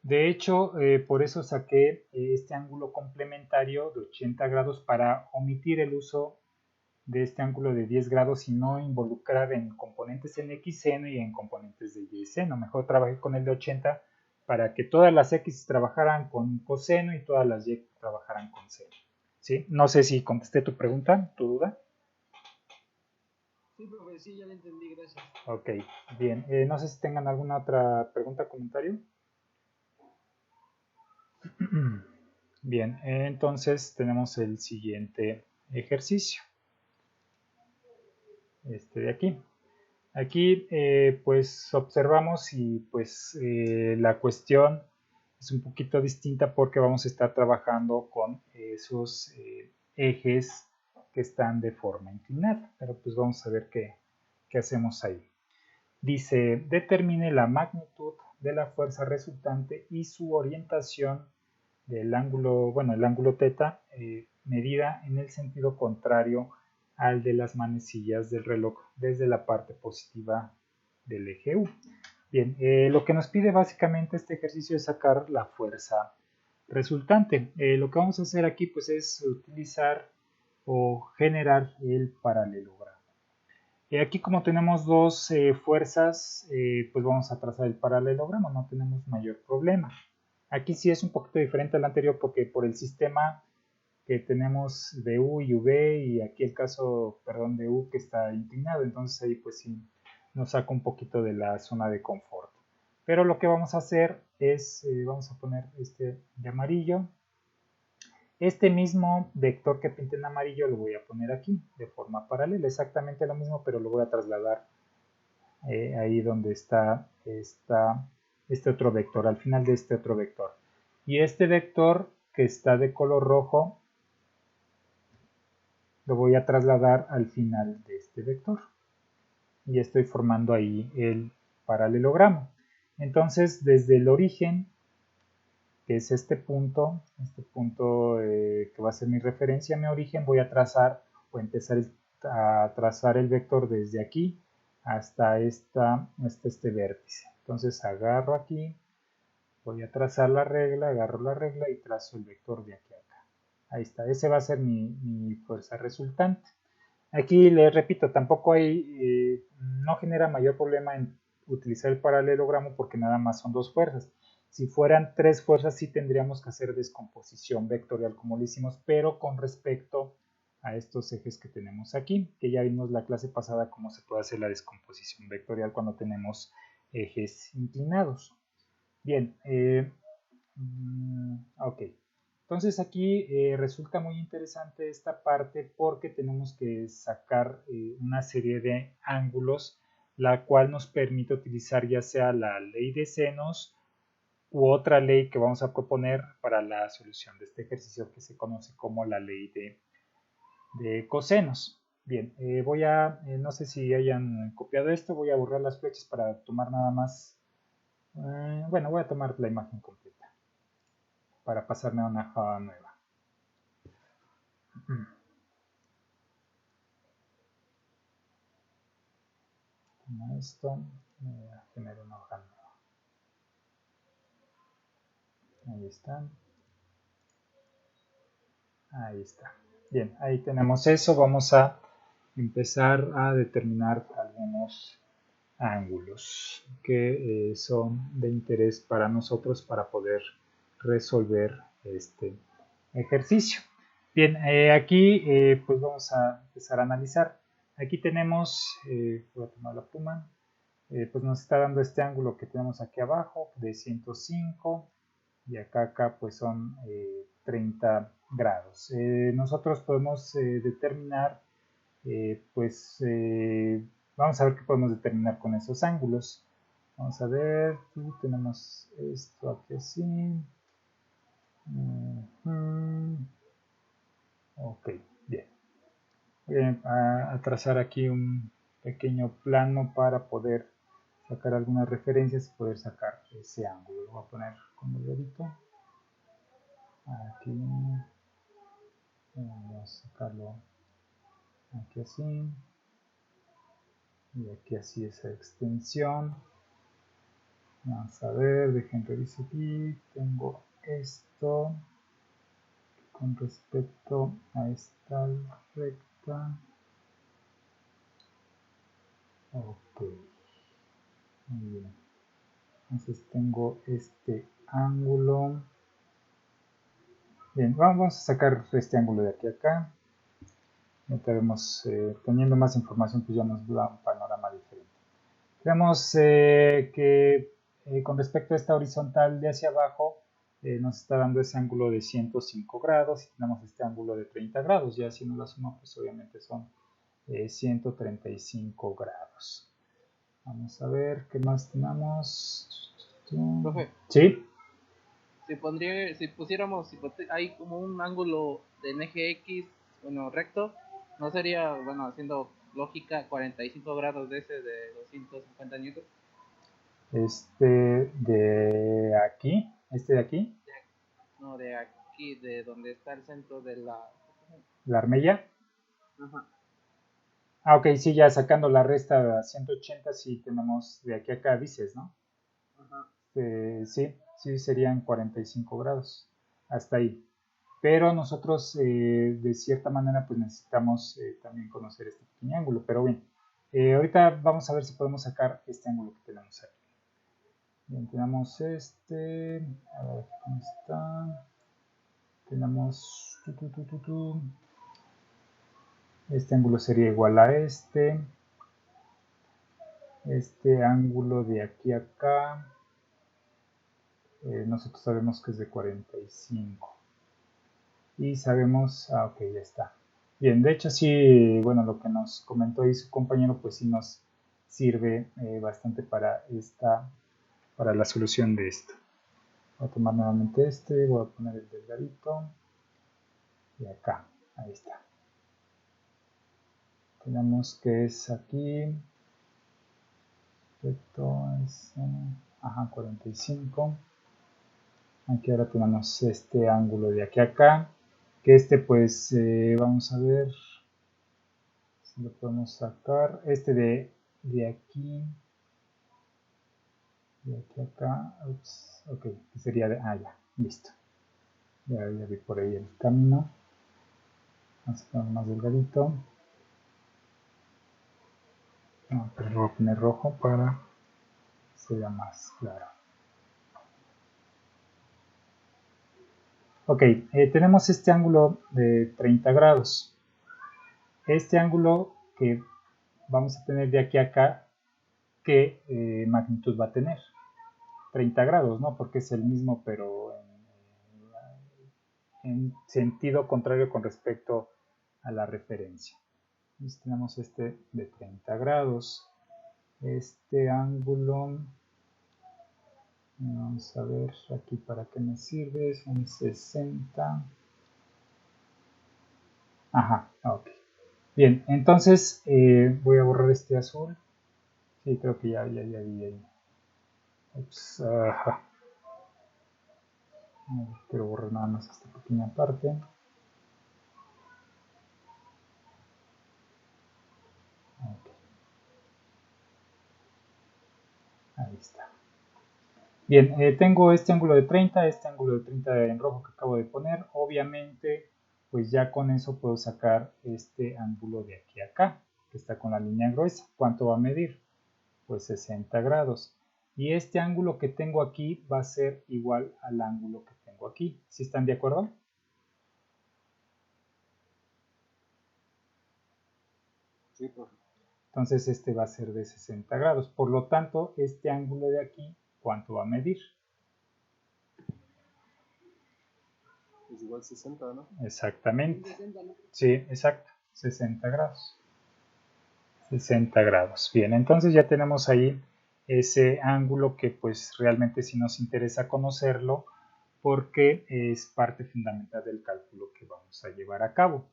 De hecho, por eso saqué este ángulo complementario de 80 grados para omitir el uso de este ángulo de 10 grados y no involucrar en componentes en x seno y en componentes de y seno. Mejor trabajé con el de 80 para que todas las x trabajaran con coseno y todas las y trabajaran con seno. ¿Sí? No sé si contesté tu pregunta, tu duda. Sí, profe, sí, ya lo entendí, gracias. Ok, bien. No sé si tengan alguna otra pregunta, comentario. Bien, entonces tenemos el siguiente ejercicio. Este de aquí. Aquí pues observamos y pues la cuestión es un poquito distinta porque vamos a estar trabajando con esos ejes que están de forma inclinada. Pero pues vamos a ver qué hacemos ahí. Dice, determine la magnitud de la fuerza resultante y su orientación del ángulo, bueno, el ángulo θ, medida en el sentido contrario al de las manecillas del reloj desde la parte positiva del eje U. Bien, lo que nos pide básicamente este ejercicio es sacar la fuerza resultante. Lo que vamos a hacer aquí pues es utilizar o generar el paralelogramo. Aquí como tenemos dos fuerzas, pues vamos a trazar el paralelogramo, no tenemos mayor problema. Aquí sí es un poquito diferente al anterior porque por el sistema que tenemos de U y V y aquí el caso, perdón, de U que está inclinado, entonces ahí pues sí nos saca un poquito de la zona de confort. Pero lo que vamos a hacer es, vamos a poner este de amarillo. Este mismo vector que pinté en amarillo lo voy a poner aquí de forma paralela, exactamente lo mismo, pero lo voy a trasladar ahí donde está este otro vector, al final de este otro vector. Y este vector que está de color rojo lo voy a trasladar al final de este vector. Y estoy formando ahí el paralelogramo. Entonces, desde el origen, que es este punto que va a ser mi referencia, mi origen, voy a trazar o empezar a trazar el vector desde aquí hasta este vértice. Entonces agarro aquí, voy a trazar la regla, agarro la regla y trazo el vector de aquí a acá. Ahí está, ese va a ser mi fuerza resultante. Aquí les repito, tampoco hay, no genera mayor problema en utilizar el paralelogramo porque nada más son dos fuerzas. Si fueran tres fuerzas sí tendríamos que hacer descomposición vectorial como lo hicimos, pero con respecto a estos ejes que tenemos aquí, que ya vimos la clase pasada cómo se puede hacer la descomposición vectorial cuando tenemos ejes inclinados. Bien, ok. Entonces aquí resulta muy interesante esta parte porque tenemos que sacar una serie de ángulos, la cual nos permite utilizar ya sea la ley de senos u otra ley que vamos a proponer para la solución de este ejercicio que se conoce como la ley de cosenos. Bien, no sé si hayan copiado esto, voy a borrar las flechas para tomar nada más, bueno, voy a tomar la imagen completa para pasarme a una hoja nueva. Como esto, voy a generar una hoja nueva. Ahí está. Ahí está. Bien, ahí tenemos eso. Vamos a empezar a determinar algunos ángulos que son de interés para nosotros para poder resolver este ejercicio. Bien, aquí pues vamos a empezar a analizar. Aquí tenemos, voy a tomar la pluma, pues nos está dando este ángulo que tenemos aquí abajo de 105 y acá pues son 30 grados. Nosotros podemos determinar, pues vamos a ver qué podemos determinar con esos ángulos. Vamos a ver, tenemos esto aquí así. Ok, bien. Voy a trazar aquí un pequeño plano para poder sacar algunas referencias y poder sacar ese ángulo. Lo voy a poner con el dedito. Aquí. Vamos a sacarlo aquí así. Y aquí así esa extensión. Vamos a ver, dejen revisar aquí. Tengo esto con respecto a esta recta. Ok. Muy bien. Entonces tengo este ángulo. Bien, vamos a sacar este ángulo de aquí a acá. Ya tenemos, teniendo más información, pues ya nos da un panorama diferente. Vemos que con respecto a esta horizontal de hacia abajo, nos está dando ese ángulo de 105 grados y tenemos este ángulo de 30 grados. Ya si no la suma, pues obviamente son 135 grados. Vamos a ver qué más tenemos. Profe. ¿Sí? Si pusiéramos, hay como un ángulo del eje X, bueno, recto, ¿no sería, bueno, haciendo lógica, 45 grados de ese de 250 newtons? Este de aquí, No, de aquí, de donde está el centro de la armella. Ajá. Ah, ok, sí, ya sacando la resta a 180, sí tenemos de aquí a acá, dices, ¿no? Ajá. Sí, serían 45 grados, hasta ahí. Pero nosotros, de cierta manera, pues necesitamos también conocer este pequeño ángulo. Pero bien, ahorita vamos a ver si podemos sacar este ángulo que tenemos aquí. Bien, tenemos este, a ver, ¿cómo está? Tenemos, este ángulo sería igual a este. Este ángulo de aquí a acá, nosotros sabemos que es de 45. Y sabemos, ok, ya está. Bien, de hecho sí, bueno, lo que nos comentó ahí su compañero, pues sí nos sirve bastante para la solución de esto. Voy a tomar nuevamente este, voy a poner el delgadito y acá, ahí está. Tenemos que es aquí, esto es, 45. Aquí ahora tenemos este ángulo de aquí a acá, que este pues vamos a ver si lo podemos sacar. Este de aquí a acá, ups, ok, que sería de, ya, listo. Ya vi por ahí el camino. Vamos a poner más delgadito. No, pero lo voy a poner rojo para que sea más claro. Ok, tenemos este ángulo de 30 grados. Este ángulo que vamos a tener de aquí a acá, ¿qué magnitud va a tener? 30 grados, ¿no? Porque es el mismo, pero en sentido contrario con respecto a la referencia. Entonces tenemos este de 30 grados. Este ángulo, vamos a ver aquí para qué me sirve, son 60. Ajá, ok. Bien, entonces voy a borrar este azul. Sí, creo que ya vi ahí. Ups, ajá. Quiero borrar nada más esta pequeña parte. Okay. Ahí está. Bien, tengo este ángulo de 30, este ángulo de 30 en rojo que acabo de poner. Obviamente, pues ya con eso puedo sacar este ángulo de aquí a acá, que está con la línea gruesa. ¿Cuánto va a medir? Pues 60 grados. Y este ángulo que tengo aquí va a ser igual al ángulo que tengo aquí. ¿Sí están de acuerdo? Sí, profe. Entonces este va a ser de 60 grados. Por lo tanto, este ángulo de aquí, ¿cuánto va a medir? Es igual 60, ¿no? Exactamente. 60, ¿no? Sí, exacto. 60 grados. 60 grados. Bien, entonces ya tenemos ahí ese ángulo que pues realmente sí nos interesa conocerlo porque es parte fundamental del cálculo que vamos a llevar a cabo.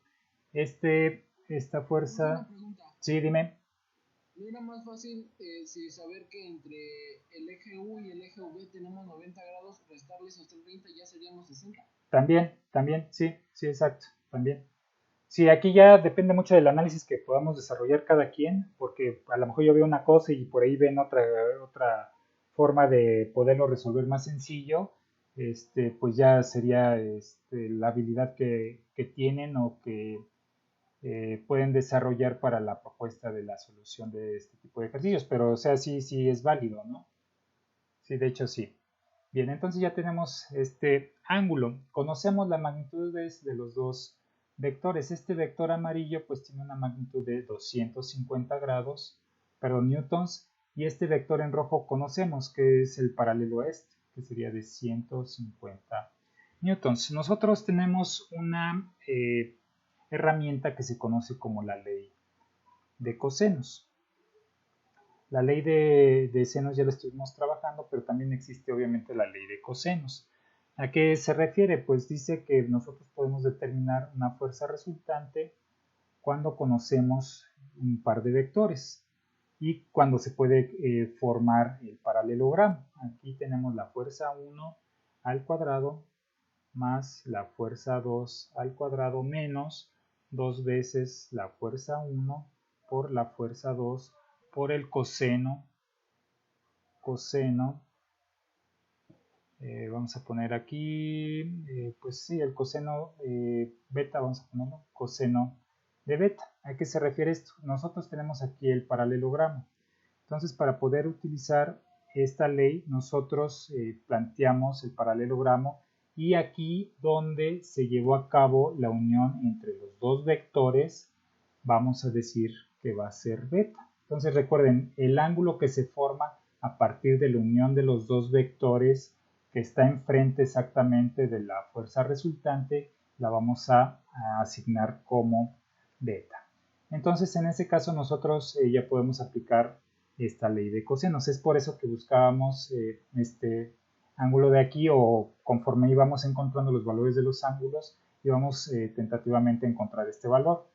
Esta fuerza... Sí, dime. ¿No era más fácil si saber que entre el eje U y el eje V tenemos 90 grados, restarles estos 30 y ya seríamos 60? También, sí, exacto, también. Sí, aquí ya depende mucho del análisis que podamos desarrollar cada quien, porque a lo mejor yo veo una cosa y por ahí ven otra forma de poderlo resolver más sencillo. Pues ya sería la habilidad que tienen o que pueden desarrollar para la propuesta de la solución de este tipo de ejercicios. Pero, o sea, sí es válido, ¿no? Sí, de hecho sí. Bien, entonces ya tenemos este ángulo. Conocemos las magnitudes de los dos vectores. Este vector amarillo pues tiene una magnitud de 250 grados, perdón, newtons, y este vector en rojo conocemos que es el paralelo a este, que sería de 150 newtons. Nosotros tenemos una herramienta que se conoce como la ley de cosenos. La ley de senos ya la estuvimos trabajando, pero también existe obviamente la ley de cosenos. ¿A qué se refiere? Pues dice que nosotros podemos determinar una fuerza resultante cuando conocemos un par de vectores y cuando se puede formar el paralelogramo. Aquí tenemos la fuerza 1 al cuadrado más la fuerza 2 al cuadrado menos 2 veces la fuerza 1 por la fuerza 2 por el coseno, vamos a poner aquí, pues sí, el coseno beta, vamos a ponerlo, coseno de beta. ¿A qué se refiere esto? Nosotros tenemos aquí el paralelogramo. Entonces, para poder utilizar esta ley, nosotros planteamos el paralelogramo y aquí donde se llevó a cabo la unión entre los dos vectores, vamos a decir que va a ser beta. Entonces recuerden, el ángulo que se forma a partir de la unión de los dos vectores que está enfrente exactamente de la fuerza resultante, la vamos a asignar como beta. Entonces en este caso nosotros ya podemos aplicar esta ley de cosenos. Es por eso que buscábamos este ángulo de aquí, o conforme íbamos encontrando los valores de los ángulos, íbamos tentativamente a encontrar este valor.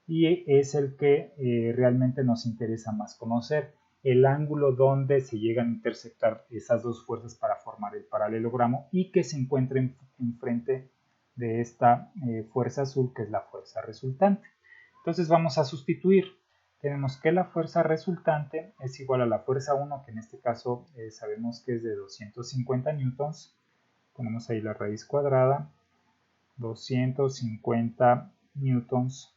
Y es el que realmente nos interesa más conocer, el ángulo donde se llegan a intersectar esas dos fuerzas para formar el paralelogramo y que se encuentre enfrente de esta fuerza azul, que es la fuerza resultante. Entonces vamos a sustituir. Tenemos que la fuerza resultante es igual a la fuerza 1, que en este caso sabemos que es de 250 newtons. Ponemos ahí la raíz cuadrada, 250 newtons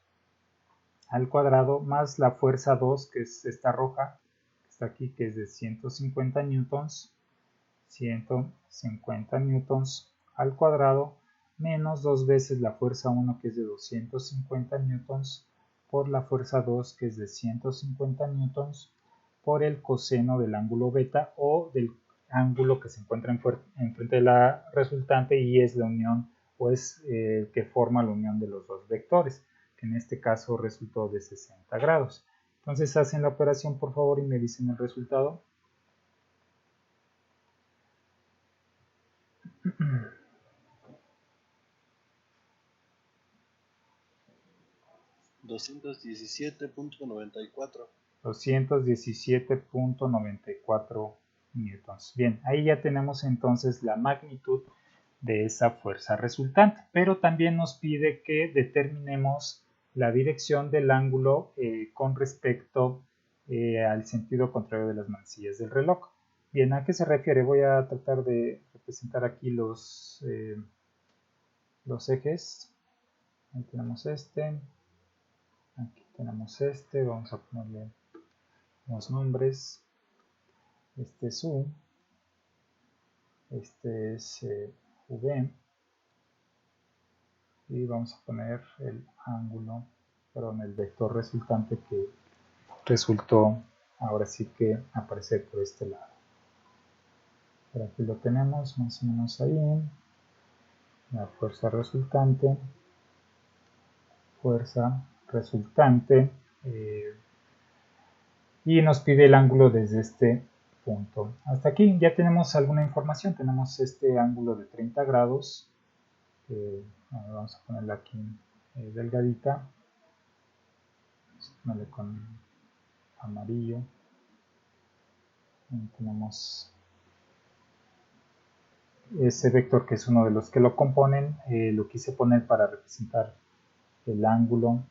al cuadrado, más la fuerza 2, que es esta roja, que está aquí, que es de 150 newtons, 150 newtons al cuadrado, menos 2 veces la fuerza 1, que es de 250 newtons, por la fuerza 2, que es de 150 newtons, por el coseno del ángulo beta, o del ángulo que se encuentra enfrente de la resultante y es la unión, o es que forma la unión de los dos vectores, que en este caso resultó de 60 grados. Entonces hacen la operación, por favor, y me dicen el resultado. $217.94. 217.94 newtons. Bien, ahí ya tenemos entonces la magnitud de esa fuerza resultante, pero también nos pide que determinemos la dirección del ángulo con respecto al sentido contrario de las manecillas del reloj. Bien, ¿a qué se refiere? Voy a tratar de representar aquí los ejes. Ahí tenemos este, aquí tenemos este, vamos a ponerle los nombres. Este es U, este es V, y vamos a poner el ángulo, perdón, el vector resultante que resultó ahora sí que aparecer por este lado. Por aquí lo tenemos más o menos ahí, la fuerza resultante, y nos pide el ángulo desde este punto hasta aquí. Ya tenemos alguna información, tenemos este ángulo de 30 grados, vamos a ponerla aquí delgadita, vamos a ponerle con amarillo. Y tenemos ese vector que es uno de los que lo componen, lo quise poner para representar el ángulo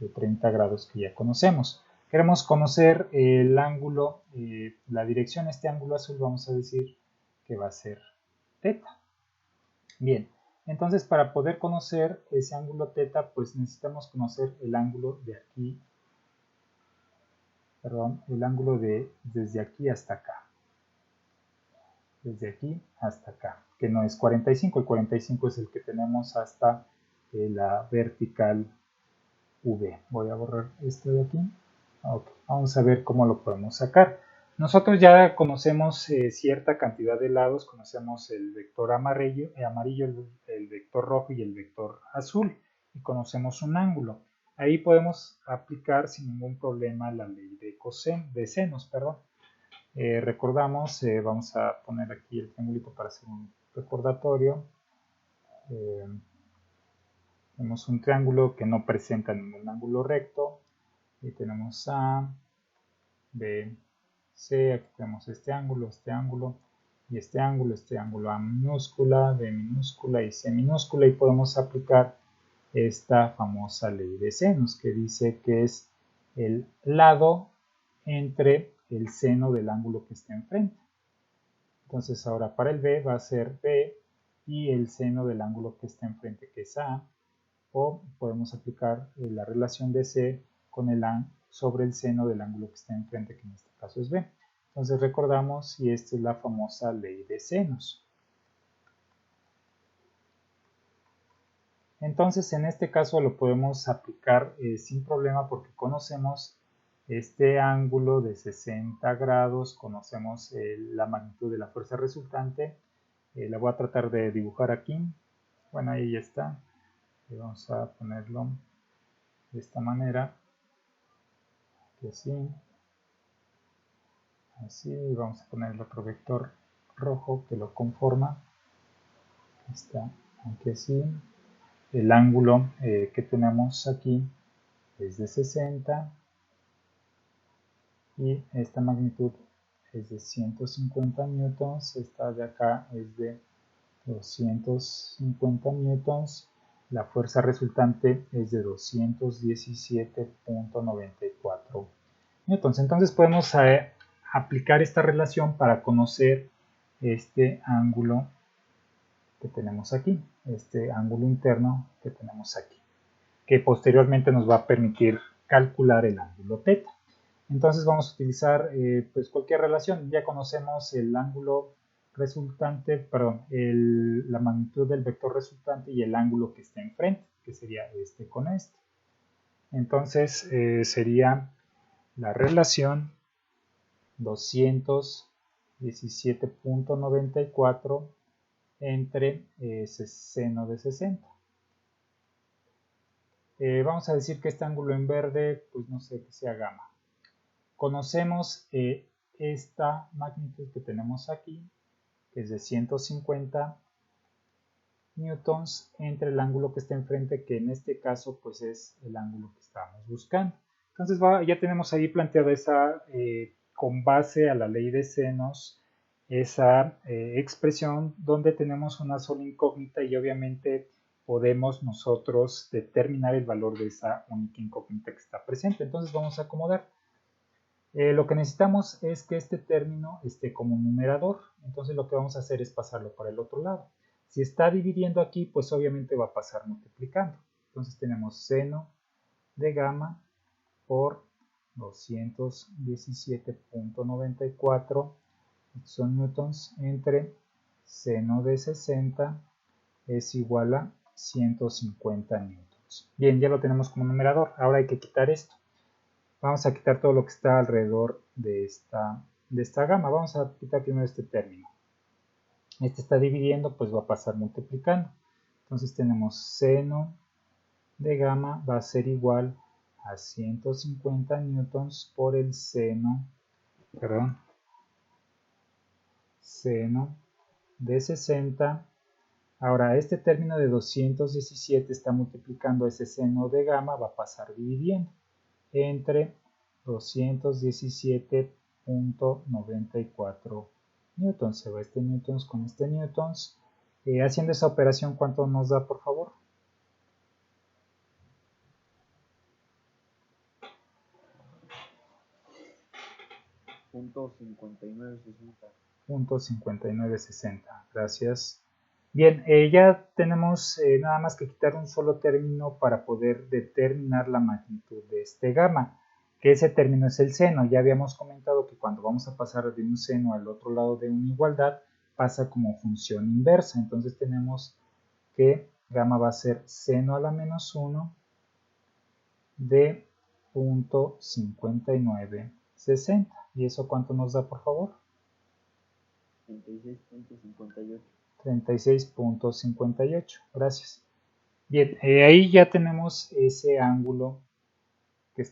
de 30 grados que ya conocemos. Queremos conocer el ángulo, la dirección, este ángulo azul, vamos a decir que va a ser teta. Bien, entonces para poder conocer ese ángulo teta, pues necesitamos conocer el ángulo de aquí, perdón, el ángulo desde aquí hasta acá. Desde aquí hasta acá, que no es 45, el 45 es el que tenemos hasta la vertical V. Voy a borrar esto de aquí. Okay. Vamos a ver cómo lo podemos sacar. Nosotros ya conocemos cierta cantidad de lados, conocemos el vector amarillo, el vector rojo y el vector azul, y conocemos un ángulo. Ahí podemos aplicar sin ningún problema la ley de senos. Recordamos, vamos a poner aquí el triangulito para hacer un recordatorio. Tenemos un triángulo que no presenta ningún ángulo recto. Y tenemos A, B, C. Aquí tenemos este ángulo y este ángulo A minúscula, B minúscula y C minúscula. Y podemos aplicar esta famosa ley de senos, que dice que es el lado entre el seno del ángulo que está enfrente. Entonces ahora para el B va a ser B y el seno del ángulo que está enfrente, que es A, o podemos aplicar la relación de C con el A sobre el seno del ángulo que está enfrente, que en este caso es B. Entonces recordamos, y esta es la famosa ley de senos. Entonces en este caso lo podemos aplicar sin problema porque conocemos este ángulo de 60 grados, conocemos la magnitud de la fuerza resultante. La voy a tratar de dibujar aquí. Bueno, ahí ya está. Y vamos a ponerlo de esta manera. Aquí así. Así. Vamos a poner el otro vector rojo que lo conforma. Está aquí así. El ángulo que tenemos aquí es de 60 y esta magnitud es de 150 newtons, esta de acá es de 250 newtons, la fuerza resultante es de 217.94 newtons. Entonces podemos aplicar esta relación para conocer este ángulo que tenemos aquí, este ángulo interno que tenemos aquí, que posteriormente nos va a permitir calcular el ángulo θ. Entonces vamos a utilizar pues cualquier relación. Ya conocemos el ángulo resultante, perdón, la magnitud del vector resultante y el ángulo que está enfrente, que sería este con este. Entonces sería la relación 217.94 entre seno de 60. Vamos a decir que este ángulo en verde, pues no sé, que sea gamma. Conocemos esta magnitud que tenemos aquí, que es de 150 newtons, entre el ángulo que está enfrente, que en este caso pues es el ángulo que estamos buscando. Entonces ya tenemos ahí planteada esa, con base a la ley de senos, esa expresión donde tenemos una sola incógnita y obviamente podemos nosotros determinar el valor de esa única incógnita que está presente. Entonces vamos a acomodar. Lo que necesitamos es que este término esté como numerador, entonces lo que vamos a hacer es pasarlo para el otro lado. Si está dividiendo aquí, pues obviamente va a pasar multiplicando. Entonces tenemos seno de gamma por 217.94 son newtons entre seno de 60 es igual a 150 newtons. Bien, ya lo tenemos como numerador. Ahora hay que quitar esto. Vamos a quitar todo lo que está alrededor de esta gama. Vamos a quitar primero este término. Este está dividiendo, pues va a pasar multiplicando. Entonces tenemos seno de gamma va a ser igual a 150 newtons por el seno de 60. Ahora, este término de 217 está multiplicando ese seno de gamma, va a pasar dividiendo entre 217.94 newtons. Se va este newtons con este newtons. Haciendo esa operación, ¿cuánto nos da, por favor? .5960. Gracias. Bien, ya tenemos nada más que quitar un solo término para poder determinar la magnitud de este gamma, que ese término es el seno. Ya habíamos comentado que cuando vamos a pasar de un seno al otro lado de una igualdad, pasa como función inversa. Entonces tenemos que gamma va a ser seno a la menos 1 de 0.5960. ¿Y eso cuánto nos da, por favor? 36.58. 36.58. Gracias. Bien, ahí ya tenemos ese ángulo que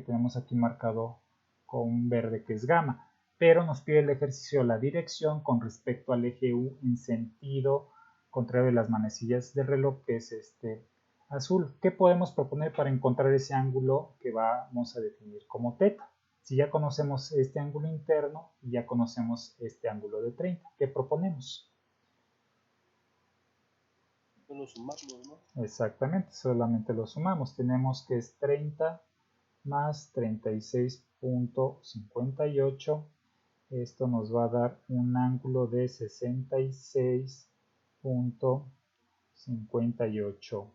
tenemos aquí marcado con verde, que es gamma. Pero nos pide el ejercicio la dirección con respecto al eje U en sentido contrario de las manecillas del reloj, que es este azul. ¿Qué podemos proponer para encontrar ese ángulo que vamos a definir como θ? Si ya conocemos este ángulo interno y ya conocemos este ángulo de 30, ¿qué proponemos? Solo sumarlo, ¿no? Exactamente, solamente lo sumamos. Tenemos que es 30 más 36.58. Esto nos va a dar un ángulo de 66.58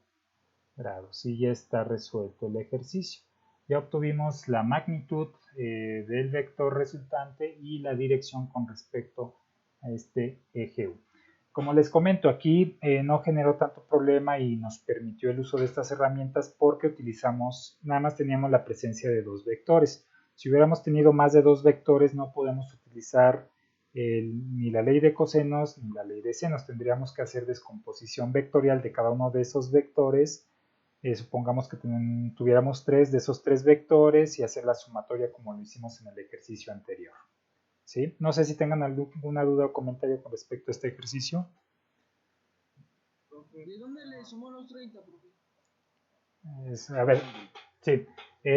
grados. Y ya está resuelto el ejercicio. Ya obtuvimos la magnitud del vector resultante y la dirección con respecto a este eje U. Como les comento, aquí no generó tanto problema y nos permitió el uso de estas herramientas porque utilizamos, nada más teníamos la presencia de dos vectores. Si hubiéramos tenido más de dos vectores, no podemos utilizar ni la ley de cosenos ni la ley de senos. Tendríamos que hacer descomposición vectorial de cada uno de esos vectores. Supongamos que tuviéramos tres de esos tres vectores y hacer la sumatoria como lo hicimos en el ejercicio anterior. ¿Sí? No sé si tengan alguna duda o comentario con respecto a este ejercicio. ¿De dónde le sumó los 30, profe? A ver, sí.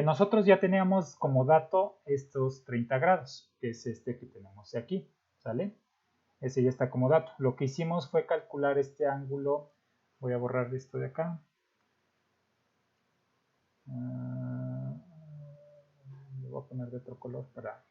Nosotros ya teníamos como dato estos 30 grados, que es este que tenemos aquí, ¿sale? Ese ya está como dato. Lo que hicimos fue calcular este ángulo. Voy a borrar esto de acá. Lo voy a poner de otro color para...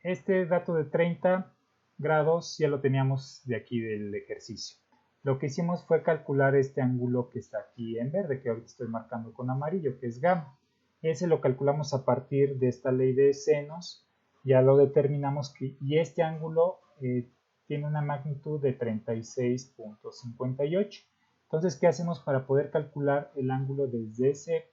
Este dato de 30 grados ya lo teníamos de aquí del ejercicio. Lo que hicimos fue calcular este ángulo que está aquí en verde, que ahorita estoy marcando con amarillo, que es gamma. Ese lo calculamos a partir de esta ley de senos. Ya lo determinamos y este ángulo tiene una magnitud de 36.58. Entonces, ¿qué hacemos para poder calcular el ángulo desde ese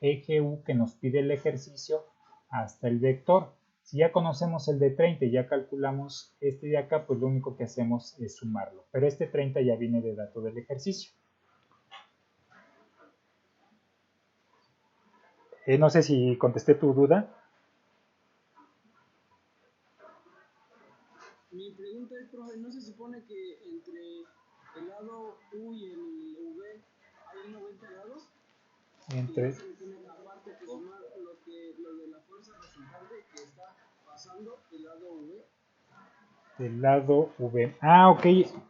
eje U que nos pide el ejercicio hasta el vector? Si ya conocemos el de 30 y ya calculamos este de acá, pues lo único que hacemos es sumarlo. Pero este 30 ya viene de dato del ejercicio. No sé si contesté tu duda. Mi pregunta es, profe, ¿no se supone que entre el lado U y el V hay 90 grados? Entre... Y se tiene la parte que sumar lo de la fuerza resultante que está pasando del lado V. Del lado V. Ah, ok. Está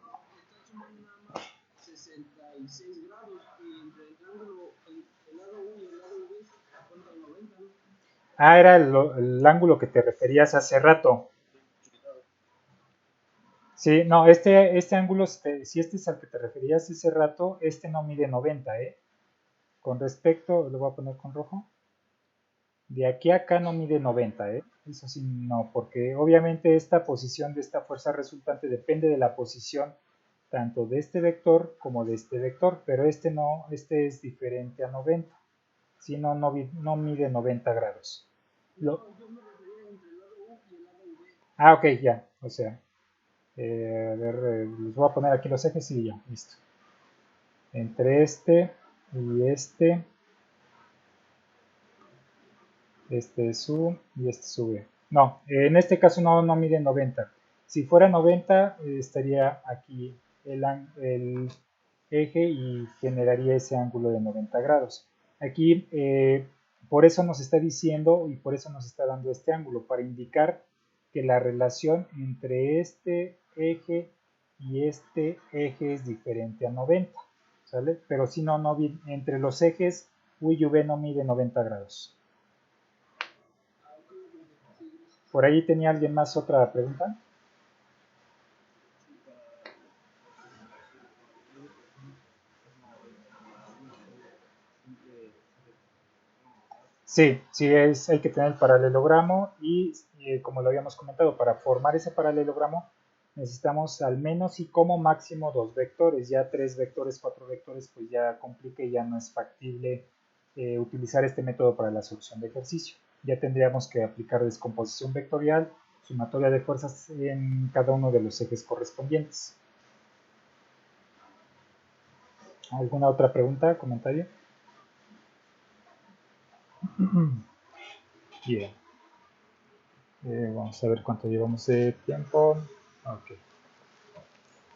sumando nada más 66 grados y entre el lado U y el lado V se cuenta 90, ¿no? Ah, era el ángulo que te referías hace rato. Sí, no, este ángulo, si este es al que te referías hace rato, este no mide 90, ¿eh? Con respecto, lo voy a poner con rojo. De aquí a acá no mide 90, ¿eh? Eso sí, no, porque obviamente esta posición de esta fuerza resultante depende de la posición tanto de este vector como de este vector, pero este no, este es diferente a 90. Si no, no mide 90 grados. Yo me refería entre el lado U y el lado V. Ah, ok, ya, o sea, a ver, les voy a poner aquí los ejes y ya, listo. Entre este y este es U y este es V. No, en este caso no mide 90. Si fuera 90, estaría aquí el eje y generaría ese ángulo de 90 grados. Aquí, por eso nos está diciendo y por eso nos está dando este ángulo, para indicar que la relación entre este eje y este eje es diferente a 90, ¿sale? Pero si no, entre los ejes U y V no mide 90 grados. ¿Por ahí tenía alguien más otra pregunta? Sí, hay que tener el paralelogramo y como lo habíamos comentado, para formar ese paralelogramo necesitamos al menos y como máximo dos vectores. Ya 3 vectores, 4 vectores, pues ya complica y ya no es factible utilizar este método para la solución de ejercicio. Ya tendríamos que aplicar descomposición vectorial, sumatoria de fuerzas en cada uno de los ejes correspondientes. ¿Alguna otra pregunta, comentario? Bien. Vamos a ver cuánto llevamos de tiempo. Ok.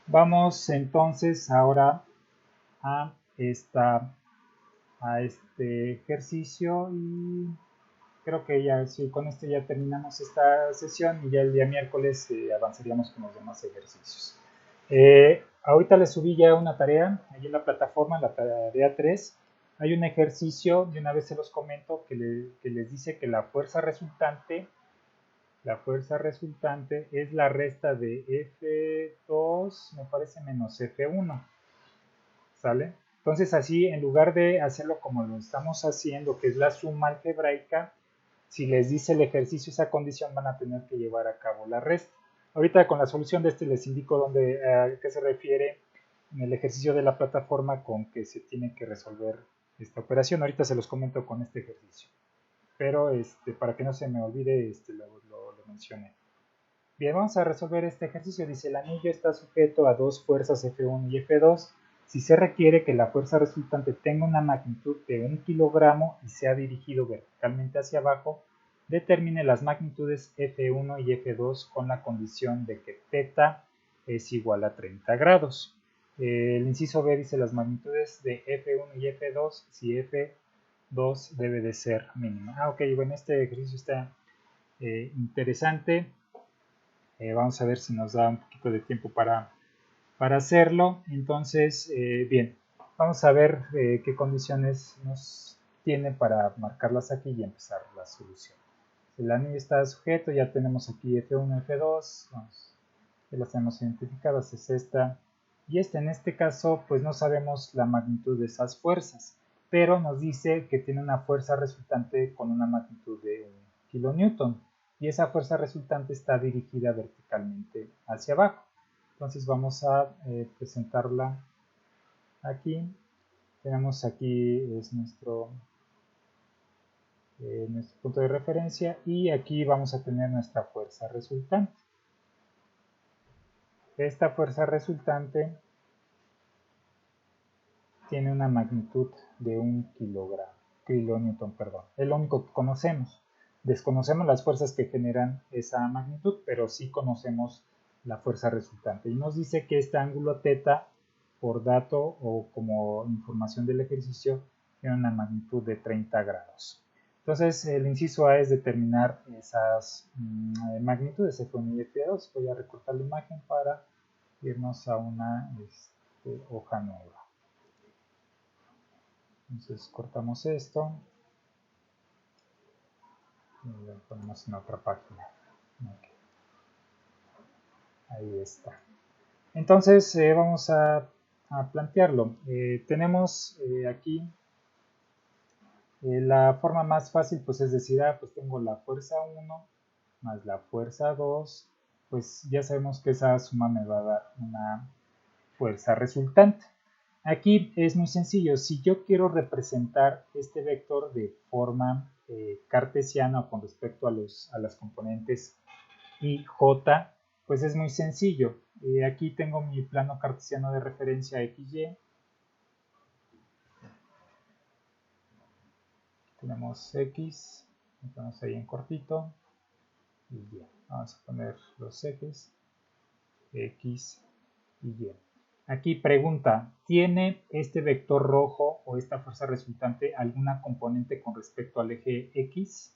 Vamos entonces ahora a este ejercicio y creo que ya sí, con esto ya terminamos esta sesión y ya el día miércoles avanzaríamos con los demás ejercicios. Ahorita les subí ya una tarea ahí en la plataforma, la tarea 3. Hay un ejercicio, de una vez se los comento, que les dice que la fuerza resultante es la resta de F2, me parece, menos F1, ¿sale? Entonces así, en lugar de hacerlo como lo estamos haciendo, que es la suma algebraica, si les dice el ejercicio esa condición, van a tener que llevar a cabo la resta. Ahorita con la solución de este les indico a qué se refiere en el ejercicio de la plataforma con que se tiene que resolver esta operación. Ahorita se los comento con este ejercicio, pero para que no se me olvide, lo mencioné. Bien, vamos a resolver este ejercicio. Dice, el anillo está sujeto a dos fuerzas F1 y F2. Si se requiere que la fuerza resultante tenga una magnitud de 1 kilogramo y sea dirigido verticalmente hacia abajo, determine las magnitudes F1 y F2 con la condición de que θ es igual a 30 grados. El inciso B dice las magnitudes de F1 y F2 si F2 debe de ser mínima. Ok, bueno, este ejercicio está interesante. Vamos a ver si nos da un poquito de tiempo para hacerlo. Entonces, bien, vamos a ver qué condiciones nos tiene para marcarlas aquí y empezar la solución. El anillo está sujeto, ya tenemos aquí F1, F2, ya las tenemos identificadas, es esta y esta. En este caso, pues no sabemos la magnitud de esas fuerzas, pero nos dice que tiene una fuerza resultante con una magnitud de 1 kilonewton y esa fuerza resultante está dirigida verticalmente hacia abajo. Entonces vamos a presentarla aquí. Tenemos aquí es nuestro punto de referencia y aquí vamos a tener nuestra fuerza resultante. Esta fuerza resultante tiene una magnitud de 1 kilonewton, perdón. Es lo único que conocemos. Desconocemos las fuerzas que generan esa magnitud, pero sí conocemos la fuerza resultante. Y nos dice que este ángulo θ, por dato o como información del ejercicio, tiene una magnitud de 30 grados. Entonces, el inciso A es determinar esas magnitudes F1 y F2. Voy a recortar la imagen para irnos a una hoja nueva. Entonces, cortamos esto y lo ponemos en otra página. Okay. Ahí está. Entonces, vamos a plantearlo. Tenemos aquí la forma más fácil, pues es decir, pues tengo la fuerza 1 más la fuerza 2, pues ya sabemos que esa suma me va a dar una fuerza resultante. Aquí es muy sencillo. Si yo quiero representar este vector de forma cartesiana con respecto a las componentes y j, pues es muy sencillo. Aquí tengo mi plano cartesiano de referencia XY. Tenemos X, ponemos ahí en cortito. Y Y. Vamos a poner los ejes X y Y. Aquí pregunta, ¿tiene este vector rojo o esta fuerza resultante alguna componente con respecto al eje X?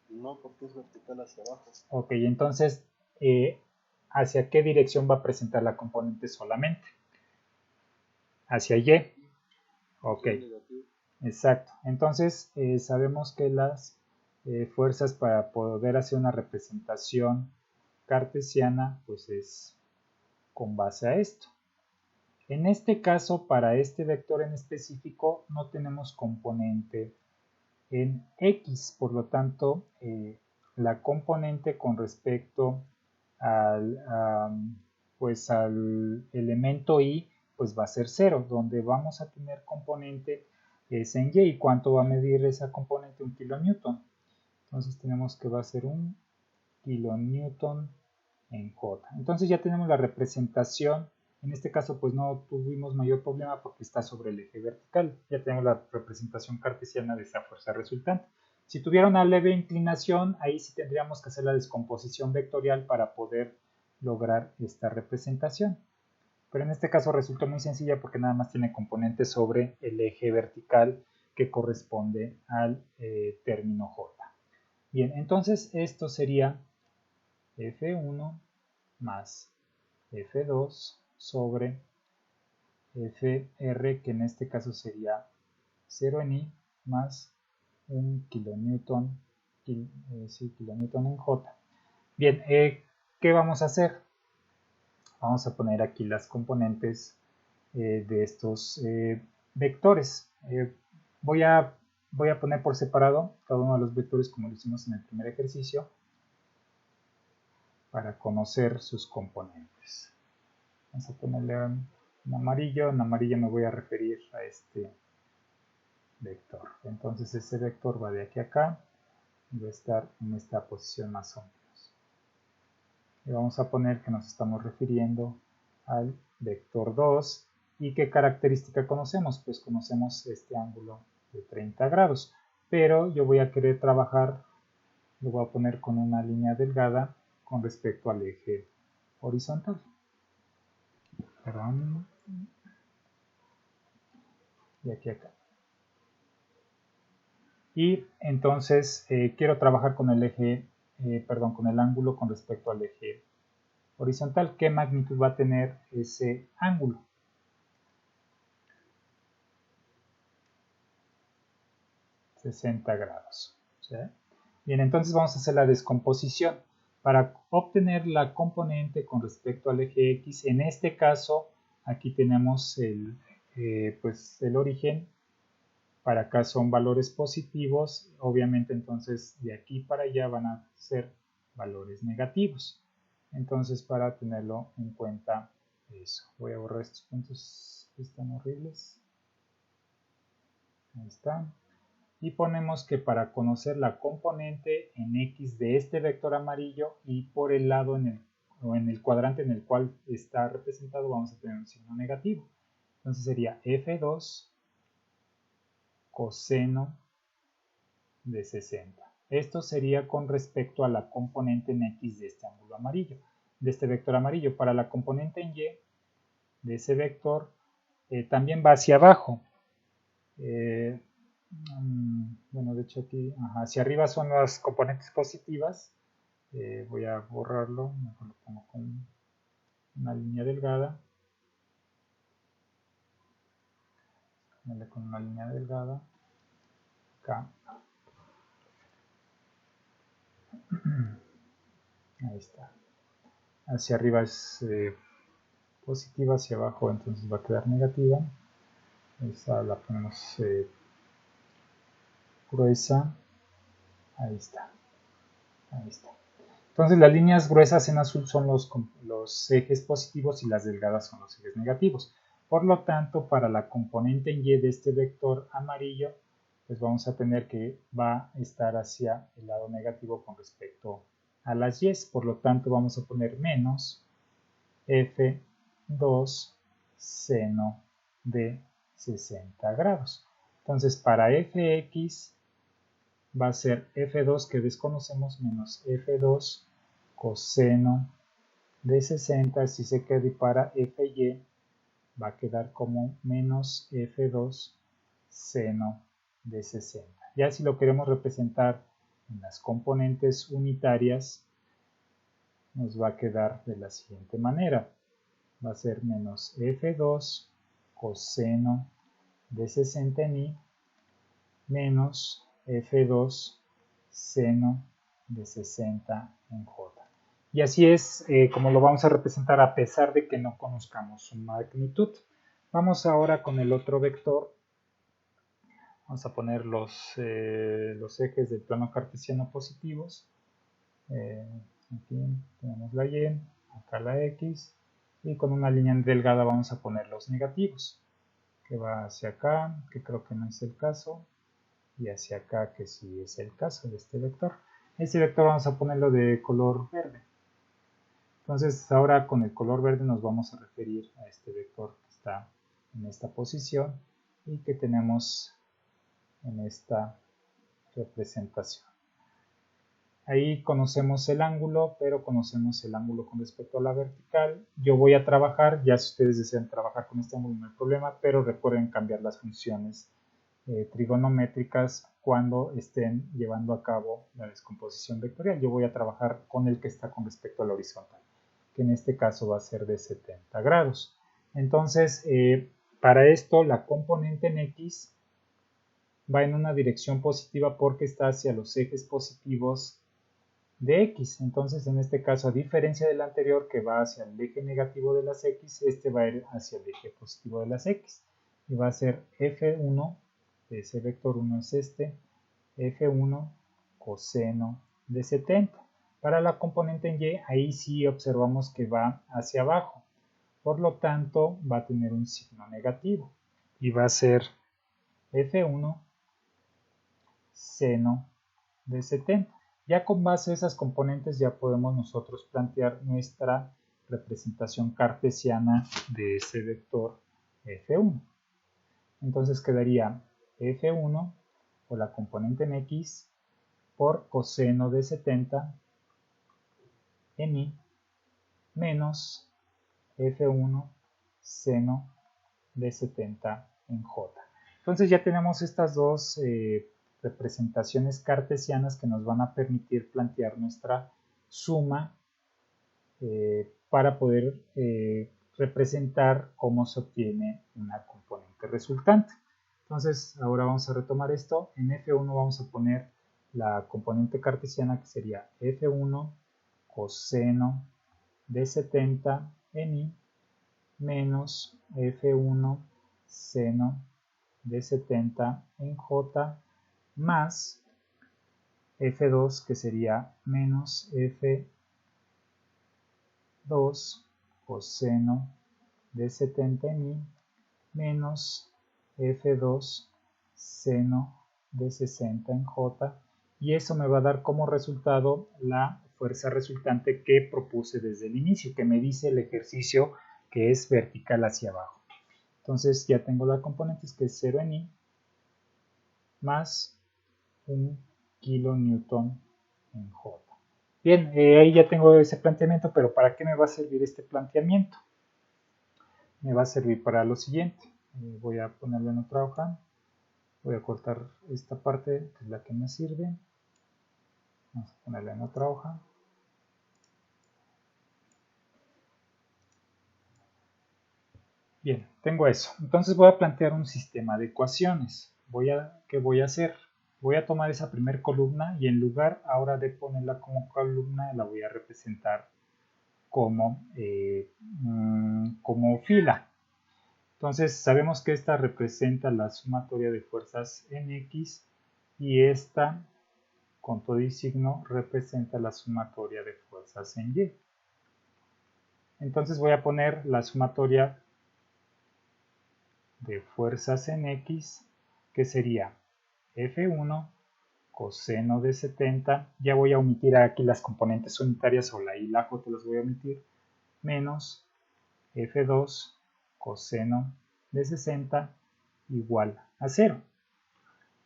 No, porque es vertical hacia abajo. Ok, entonces, ¿hacia qué dirección va a presentar la componente solamente? Hacia Y. Ok, exacto. Entonces, sabemos que las fuerzas para poder hacer una representación cartesiana, pues es con base a esto. En este caso, para este vector en específico, no tenemos componente en X, por lo tanto, la componente con respecto pues al elemento Y, pues va a ser 0, donde vamos a tener componente es en Y. ¿Y cuánto va a medir esa componente? 1 kilonewton. Entonces tenemos que va a ser 1 kilonewton en J. Entonces ya tenemos la representación. En este caso pues no tuvimos mayor problema porque está sobre el eje vertical. Ya tenemos la representación cartesiana de esta fuerza resultante. Si tuviera una leve inclinación, ahí sí tendríamos que hacer la descomposición vectorial para poder lograr esta representación. Pero en este caso resulta muy sencilla porque nada más tiene componentes sobre el eje vertical que corresponde al término J. Bien, entonces esto sería F1 más F2 sobre Fr, que en este caso sería 0 en I más 1 kilonewton, kilonewton en J. Bien, ¿qué vamos a hacer? Vamos a poner aquí las componentes de estos vectores. Voy a voy a poner por separado cada uno de los vectores como lo hicimos en el primer ejercicio para conocer sus componentes. Vamos a ponerle en amarillo. En amarillo me voy a referir a este vector. Entonces ese vector va de aquí a acá y va a estar en esta posición más o menos. Y vamos a poner que nos estamos refiriendo al vector 2. ¿Y qué característica conocemos? Pues conocemos este ángulo de 30 grados. Pero yo voy a querer trabajar, lo voy a poner con una línea delgada con respecto al eje horizontal. Perdón. De aquí a acá. Y entonces quiero trabajar con el eje, con el ángulo con respecto al eje horizontal. ¿Qué magnitud va a tener ese ángulo? $60 grados. ¿Sí? Bien, entonces vamos a hacer la descomposición. Para obtener la componente con respecto al eje X, en este caso, aquí tenemos el origen. Para acá son valores positivos, obviamente entonces de aquí para allá van a ser valores negativos. Entonces para tenerlo en cuenta eso, voy a borrar estos puntos que están horribles. Ahí está. Y ponemos que para conocer la componente en X de este vector amarillo y por el lado en el cuadrante en el cual está representado vamos a tener un signo negativo. Entonces sería F2 coseno de 60. Esto sería con respecto a la componente en X de este ángulo amarillo, de este vector amarillo. Para la componente en Y de ese vector también va hacia abajo. Bueno, de hecho aquí hacia arriba son las componentes positivas. Voy a borrarlo, mejor lo pongo con una línea delgada. Con una línea delgada acá. Ahí está. Hacia arriba es positiva, hacia abajo entonces va a quedar negativa. Esa la ponemos gruesa. Ahí está. Ahí está. Entonces las líneas gruesas en azul son los ejes positivos y las delgadas son los ejes negativos. Por lo tanto, para la componente en Y de este vector amarillo, pues vamos a tener que va a estar hacia el lado negativo con respecto a las Y. Por lo tanto, vamos a poner menos F2 seno de 60 grados. Entonces, para Fx va a ser F2 que desconocemos menos F2 coseno de 60. Si se queda y para Fy va a quedar como menos F2 seno de 60. Ya si lo queremos representar en las componentes unitarias, nos va a quedar de la siguiente manera. Va a ser menos F2 coseno de 60 en Y menos F2 seno de 60 en J. Y así es como lo vamos a representar a pesar de que no conozcamos su magnitud. Vamos ahora con el otro vector. Vamos a poner los ejes del plano cartesiano positivos. Aquí tenemos la Y, acá la X. Y con una línea delgada vamos a poner los negativos. Que va hacia acá, que creo que no es el caso. Y hacia acá, que sí es el caso de este vector. Este vector vamos a ponerlo de color verde. Entonces ahora con el color verde nos vamos a referir a este vector que está en esta posición y que tenemos en esta representación. Ahí conocemos el ángulo, pero conocemos el ángulo con respecto a la vertical. Yo voy a trabajar, ya si ustedes desean trabajar con este ángulo no hay problema, pero recuerden cambiar las funciones trigonométricas cuando estén llevando a cabo la descomposición vectorial. Yo voy a trabajar con el que está con respecto a la horizontal, que en este caso va a ser de 70 grados. Entonces, para esto la componente en X va en una dirección positiva porque está hacia los ejes positivos de X. Entonces, en este caso, a diferencia del anterior que va hacia el eje negativo de las X, este va a ir hacia el eje positivo de las X. Y va a ser F1 ese vector 1 es este, F1 coseno de 70. Para la componente en Y, ahí sí observamos que va hacia abajo. Por lo tanto, va a tener un signo negativo. Y va a ser F1 seno de 70. Ya con base a esas componentes ya podemos nosotros plantear nuestra representación cartesiana de ese vector F1. Entonces quedaría F1 o la componente en X por coseno de 70 en Y menos F1 seno de 70 en J. Entonces ya tenemos estas dos representaciones cartesianas que nos van a permitir plantear nuestra suma para poder representar cómo se obtiene una componente resultante. Entonces ahora vamos a retomar esto. En F1 vamos a poner la componente cartesiana que sería F1 coseno de 70 en Y menos F1 seno de 70 en J más F2 que sería menos F2 coseno de 70 en Y menos F2 seno de 60 en J, y eso me va a dar como resultado la fuerza resultante que propuse desde el inicio, que me dice el ejercicio que es vertical hacia abajo. Entonces ya tengo la componente que es 0 en Y más 1 kilonewton en J. Bien, ahí ya tengo ese planteamiento, pero ¿para qué me va a servir este planteamiento? Me va a servir para lo siguiente. Voy a ponerlo en otra hoja. Voy a cortar esta parte, que es la que me sirve. Vamos a ponerla en otra hoja. Bien, tengo eso. Entonces voy a plantear un sistema de ecuaciones. ¿Qué voy a hacer? Voy a tomar esa primera columna y en lugar ahora de ponerla como columna, la voy a representar como fila. Entonces sabemos que esta representa la sumatoria de fuerzas en X y esta con todo y signo representa la sumatoria de fuerzas en Y. Entonces voy a poner la sumatoria de fuerzas en X, que sería F1 coseno de 70, ya voy a omitir aquí las componentes unitarias o la y la j las voy a omitir, menos F2 coseno de 60 igual a 0.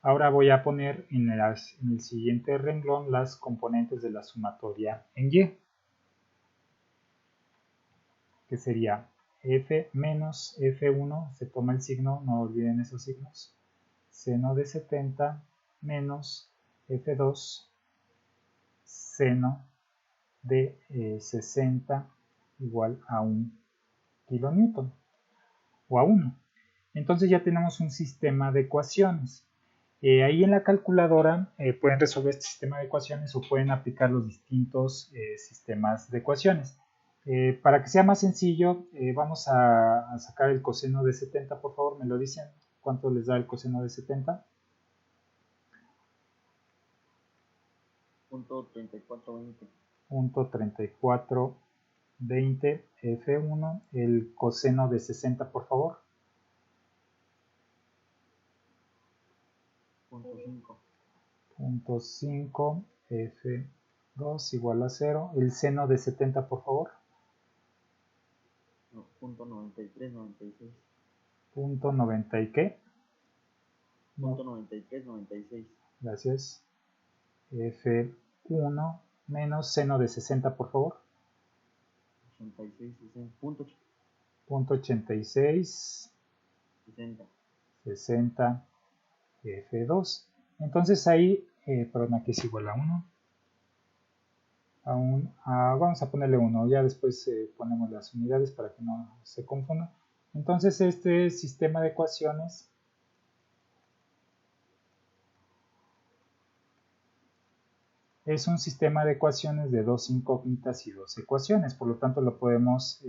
Ahora voy a poner en el siguiente renglón las componentes de la sumatoria en Y, que sería F menos F1, se toma el signo, no olviden esos signos, seno de 70 menos F2 seno de 60 igual a 1 kilonewton o a 1. Entonces ya tenemos un sistema de ecuaciones. Ahí en la calculadora pueden resolver este sistema de ecuaciones o pueden aplicar los distintos sistemas de ecuaciones. Para que sea más sencillo, vamos a sacar el coseno de 70, por favor, me lo dicen. ¿Cuánto les da el coseno de 70? 0.3420. 0.3420 F1, el coseno de 60, por favor. 0.5 F2 igual a 0. El seno de 70, por favor. 0.9396. ¿90 y qué? 0.9396. Gracias. F1 menos seno de 60, por favor. 0.86 60 F2. Entonces ahí, perdón, aquí es igual a 1. Vamos a ponerle 1, ya después ponemos las unidades para que no se confunda. Entonces este sistema de ecuaciones es un sistema de ecuaciones de dos incógnitas y dos ecuaciones, por lo tanto lo podemos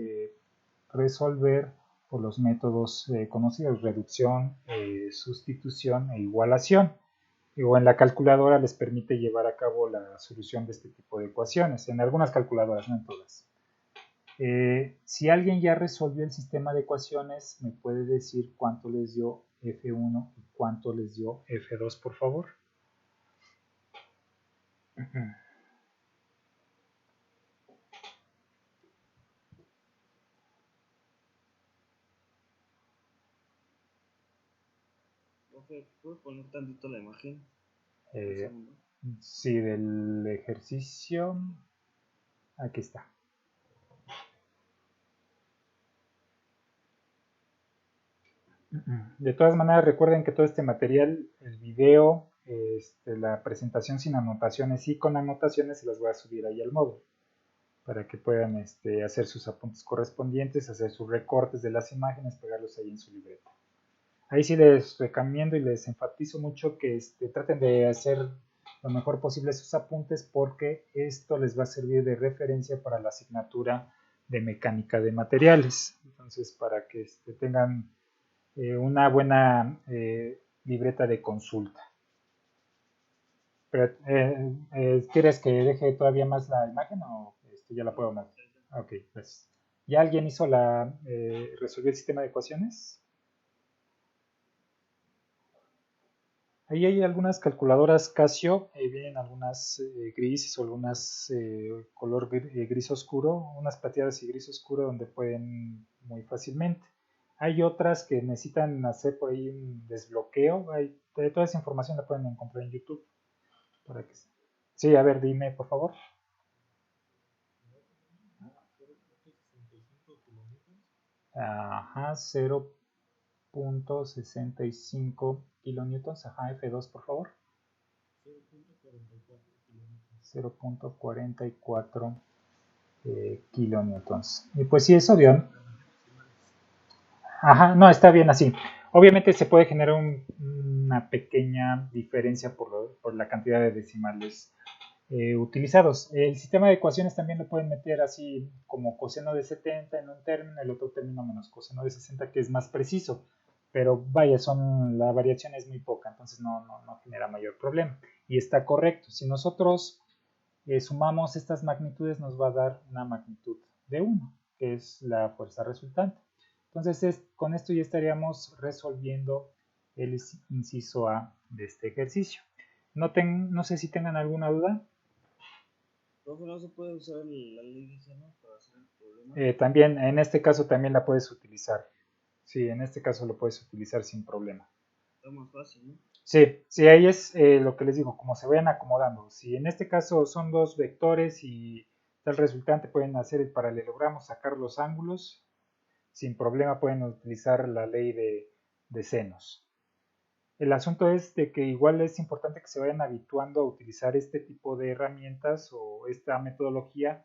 resolver por los métodos conocidos, reducción, sustitución e igualación. O en la calculadora les permite llevar a cabo la solución de este tipo de ecuaciones, en algunas calculadoras, no en todas. Si alguien ya resolvió el sistema de ecuaciones, ¿me puede decir cuánto les dio F1 y cuánto les dio F2, por favor? ¿Puedo poner tantito la imagen? Sí, del ejercicio. Aquí está. De todas maneras, recuerden que todo este material, el video, la presentación sin anotaciones y con anotaciones, se las voy a subir ahí al módulo para que puedan hacer sus apuntes correspondientes, hacer sus recortes de las imágenes, pegarlos ahí en su libreta. Ahí sí les recomiendo y les enfatizo mucho que traten de hacer lo mejor posible sus apuntes, porque esto les va a servir de referencia para la asignatura de mecánica de materiales. Entonces, para que tengan una buena libreta de consulta. Pero, ¿quieres que deje todavía más la imagen o ya la puedo más? Ok, pues. ¿Ya alguien hizo resolvió el sistema de ecuaciones? Ahí hay algunas calculadoras Casio, vienen algunas grises o algunas color gris oscuro, unas plateadas y gris oscuro donde pueden muy fácilmente. Hay otras que necesitan hacer por ahí un desbloqueo. Toda esa información la pueden encontrar en YouTube. Sí, a ver, dime por favor. Ajá, 0.65 kilonewtons. Ajá, F2 por favor. 0.44 kilonewtons. Y pues sí, es obvio. Ajá, no, está bien así. Obviamente se puede generar una pequeña diferencia por la cantidad de decimales utilizados. El sistema de ecuaciones también lo pueden meter así como coseno de 70 en un término, el otro término menos coseno de 60, que es más preciso. Pero vaya, la variación es muy poca, entonces no genera mayor problema. Y está correcto. Si nosotros sumamos estas magnitudes, nos va a dar una magnitud de 1, que es la fuerza resultante. Entonces, con esto ya estaríamos resolviendo el inciso A de este ejercicio. No sé si tengan alguna duda. Profe, ¿no se puede usar la ley de seno para hacer el problema? También, en este caso también la puedes utilizar. Sí, en este caso lo puedes utilizar sin problema. Está más fácil, ¿no? Sí, ahí es lo que les digo, como se vayan acomodando. Si en este caso son dos vectores y tal resultante, pueden hacer el paralelogramo, sacar los ángulos. Sin problema pueden utilizar la ley de senos. El asunto es de que igual es importante que se vayan habituando a utilizar este tipo de herramientas o esta metodología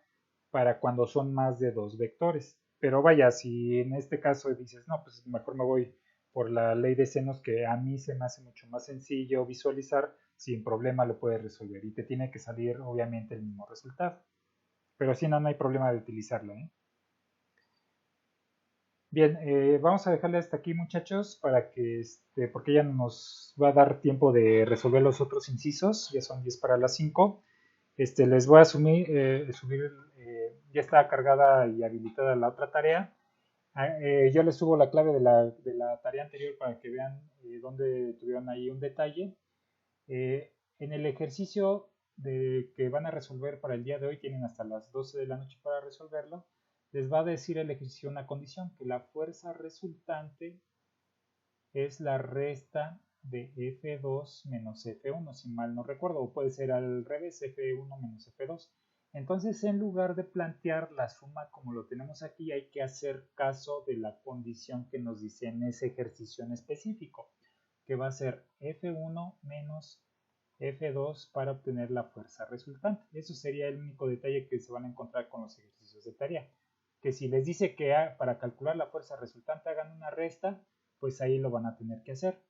para cuando son más de dos vectores. Pero vaya, si en este caso dices, no, pues mejor me voy por la ley de senos, que a mí se me hace mucho más sencillo visualizar, sin problema lo puedes resolver y te tiene que salir obviamente el mismo resultado. Pero si no hay problema de utilizarlo, ¿eh? Bien, vamos a dejarle hasta aquí, muchachos, para que porque ya nos va a dar tiempo de resolver los otros incisos. Ya son 10 para las 5. Les voy a subir, ya está cargada y habilitada la otra tarea. Yo les subo la clave de la tarea anterior para que vean dónde tuvieron ahí un detalle. En el ejercicio que van a resolver para el día de hoy, tienen hasta las 12 de la noche para resolverlo. Les va a decir el ejercicio una condición, que la fuerza resultante es la resta de F2 menos F1, si mal no recuerdo, o puede ser al revés, F1 menos F2. Entonces, en lugar de plantear la suma como lo tenemos aquí, hay que hacer caso de la condición que nos dice en ese ejercicio en específico, que va a ser F1 menos F2 para obtener la fuerza resultante. Eso sería el único detalle que se van a encontrar con los ejercicios de tarea. Que si les dice que para calcular la fuerza resultante hagan una resta, pues ahí lo van a tener que hacer.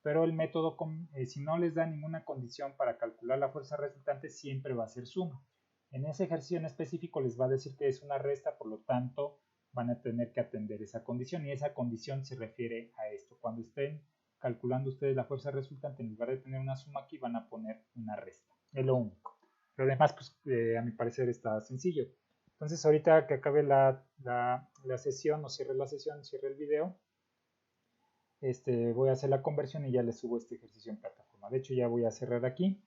Pero el método, si no les da ninguna condición para calcular la fuerza resultante, siempre va a ser suma. En ese ejercicio en específico les va a decir que es una resta, por lo tanto van a tener que atender esa condición, y esa condición se refiere a esto. Cuando estén calculando ustedes la fuerza resultante, en lugar de tener una suma aquí, van a poner una resta. Es lo único. Lo demás, pues, a mi parecer está sencillo. Entonces, ahorita que acabe la sesión, o cierre la sesión, cierre el video, voy a hacer la conversión y ya les subo este ejercicio en plataforma. De hecho, ya voy a cerrar aquí.